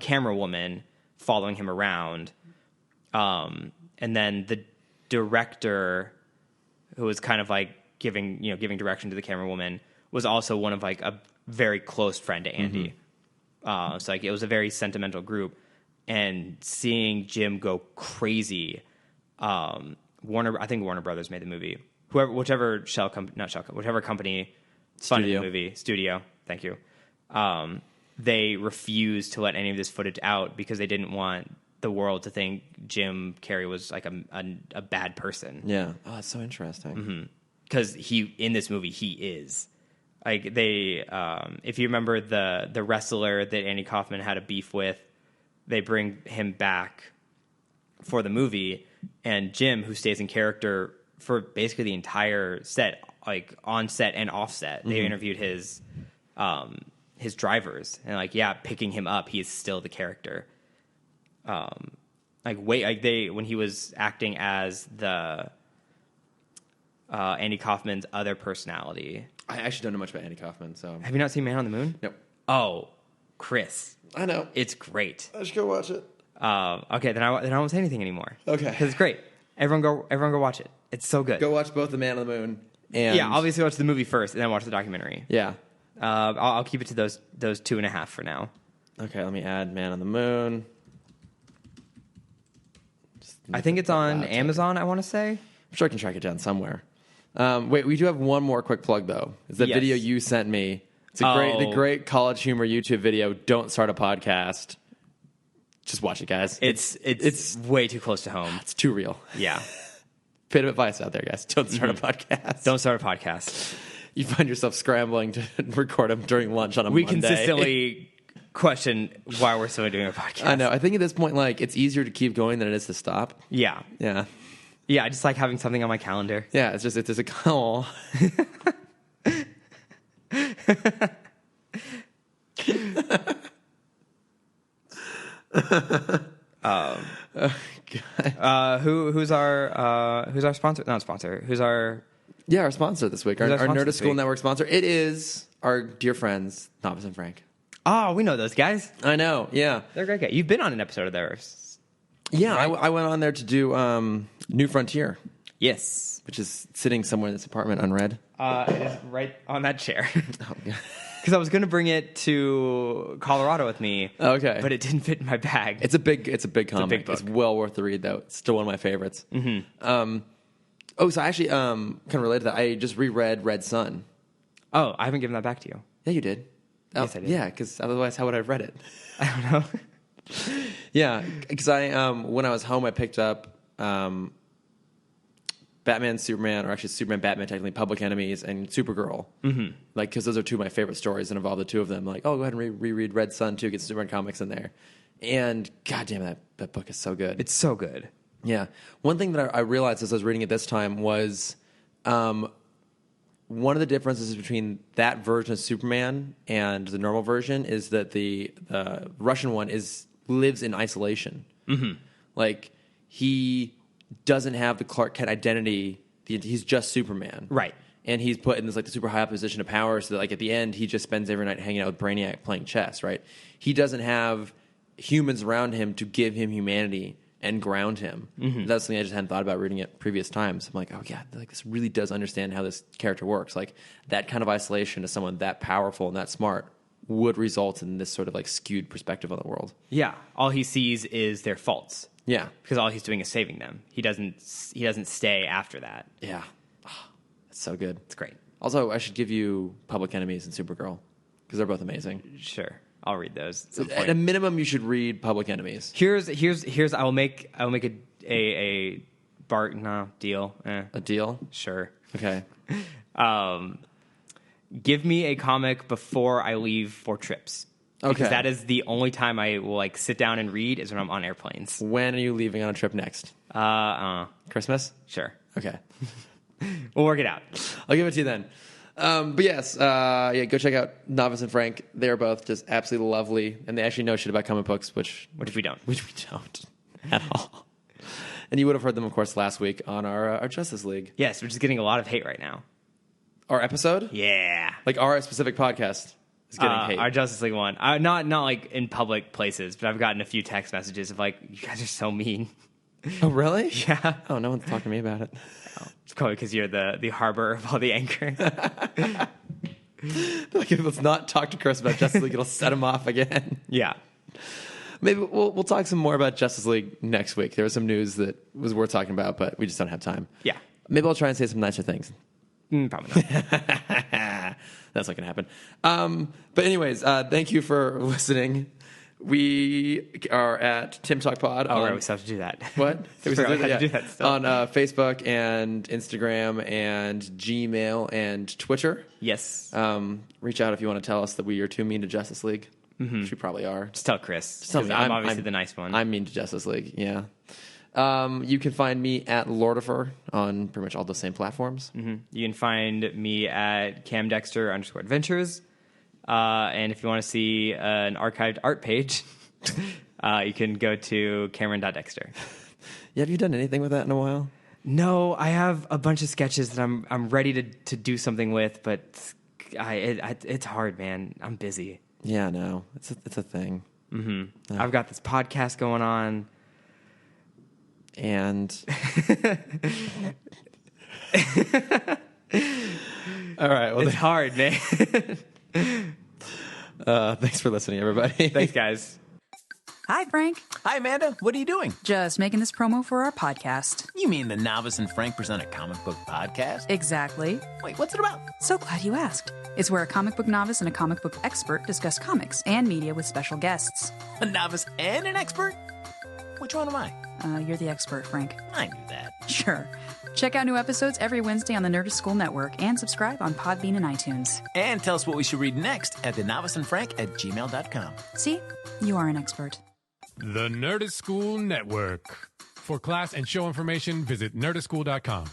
camera woman following him around. And then the director, who was kind of like giving direction to the camera woman, was also one of like a very close friend to Andy. So like it was a very sentimental group, and seeing Jim go crazy. I think Warner Brothers made the movie. Whichever company funded the movie, studio. Thank you. They refused to let any of this footage out because they didn't want the world to think Jim Carrey was like a bad person. Yeah. Oh, that's so interesting. Because in this movie, he is. Like they, if you remember the wrestler that Andy Kaufman had a beef with, they bring him back for the movie, and Jim, who stays in character for basically the entire set, like on set and off set, they interviewed his drivers, and picking him up, he is still the character. When he was acting as the Andy Kaufman's other personality. I actually don't know much about Andy Kaufman, so have you not seen Man on the Moon? Nope. Oh, Chris, I know it's great. I should go watch it. Okay, then I won't say anything anymore. Okay, because it's great. Everyone go watch it. It's so good. Go watch both the Man on the Moon and obviously watch the movie first, and then watch the documentary. Yeah. I'll keep it to those 2.5 for now. Okay, let me add Man on the Moon. I think it's on Amazon, I want to say. I'm sure I can track it down somewhere. Wait, we do have one more quick plug, though. It's that video you sent me. It's the great college humor YouTube video, Don't Start a Podcast. Just watch it, guys. It's way too close to home. It's too real. Yeah. Bit of advice out there, guys. Don't start a podcast. Don't start a podcast. You find yourself scrambling to record them during lunch on a Monday. We consistently question why we're still doing a podcast. I know. I think at this point, it's easier to keep going than it is to stop. Yeah. Yeah. Yeah, I just like having something on my calendar. Yeah, it's just a call. Who's our sponsor? Not sponsor. Who's our sponsor this week? Our Nerdist School Network sponsor. It is our dear friends, Thomas and Frank. Oh, we know those guys. I know. Yeah, they're great guys. You've been on an episode of theirs. Yeah, right? I went on there to do New Frontier. Yes, which is sitting somewhere in this apartment unread. It is right on that chair. Oh, God. Because I was going to bring it to Colorado with me. Okay. But it didn't fit in my bag. It's a big comic. It's a big book. It's well worth the read, though. It's still one of my favorites. Mm-hmm. Oh, so I actually kind of related to that. I just reread Red Sun. Oh, I haven't given that back to you. Yeah, you did. Yes, I did. Yeah, because otherwise, how would I have read it? I don't know. Yeah, because when I was home, I picked up Batman, Superman, or actually Superman, Batman, technically Public Enemies, and Supergirl. Mm-hmm. Like, because those are two of my favorite stories and involve the two of them. Like, oh, go ahead and reread Red Sun too. Get Superman comics in there. And goddamn, that book is so good. It's so good. Yeah. One thing that I realized as I was reading it this time was one of the differences between that version of Superman and the normal version is that the Russian one lives in isolation. Mm-hmm. Like, he doesn't have the Clark Kent identity. He's just Superman. Right. And he's put in this like the super high position of power so that like at the end he just spends every night hanging out with Brainiac playing chess, right? He doesn't have humans around him to give him humanity and ground him. Mm-hmm. That's something I just hadn't thought about reading it previous times. I'm like, oh yeah, like this really does understand how this character works. Like that kind of isolation to someone that powerful and that smart would result in this sort of like skewed perspective on the world. Yeah, all he sees is their faults. Yeah, because all he's doing is saving them. He doesn't stay after that. Yeah, oh, that's so good. It's great. Also, I should give you Public Enemies and Supergirl because they're both amazing. Sure, I'll read those. At a minimum, you should read Public Enemies. Here's. I will make a deal. A deal? Sure. Okay. Give me a comic before I leave for trips. Okay. Because that is the only time I will like sit down and read is when I'm on airplanes. When are you leaving on a trip next? Christmas? Sure. Okay. We'll work it out. I'll give it to you then. But yes, go check out Novice and Frank. They're both just absolutely lovely, and they actually know shit about comic books, which we don't. Which we don't at all. And you would have heard them, of course, last week on our Justice League. Yes, which is getting a lot of hate right now. Our episode? Yeah. Like our specific podcast is getting hate. Our Justice League one. Not like in public places, but I've gotten a few text messages of like, you guys are so mean. Oh, really? Yeah. Oh, no one's talking to me about it. Oh, it's probably because you're the harbor of all the anger. Like, let's not talk to Chris about Justice League. It'll set him off again. Yeah. Maybe we'll talk some more about Justice League next week. There was some news that was worth talking about, but we just don't have time. Yeah. Maybe I'll try and say some nicer things. Probably not. That's not going to happen. But anyways, thank you for listening. We are at Timm Talk Pod. Oh, right, we still have to do that. What? We still have to do that still. On Facebook and Instagram and Gmail and Twitter. Yes. Reach out if you want to tell us that we are too mean to Justice League, which we probably are. Just tell Chris. Just tell me. I'm obviously the nice one. I'm mean to Justice League, yeah. You can find me at Lordifer on pretty much all the same platforms. Mm-hmm. You can find me at camdexter_adventures. And if you want to see an archived art page, you can go to Cameron.dexter. Yeah, have you done anything with that in a while? No, I have a bunch of sketches that I'm ready to do something with, but it's hard, man. I'm busy. Yeah, no, it's a thing. Mm-hmm. I've got this podcast going on. And all right, well, it's hard, man. Thanks for listening, everybody. Thanks, guys. Hi, Frank. Hi, Amanda. What are you doing? Just making this promo for our podcast. You mean the Novice and Frank present a comic book podcast? Exactly. Wait, what's it about? So glad you asked. It's where a comic book novice and a comic book expert discuss comics and media with special guests. A novice and an expert? Which one am I? You're the expert, Frank. I knew that. Sure. Check out new episodes every Wednesday on the Nerdist School Network and subscribe on Podbean and iTunes. And tell us what we should read next at thenoviceandfrank@gmail.com. See? You are an expert. The Nerdist School Network. For class and show information, visit nerdistschool.com.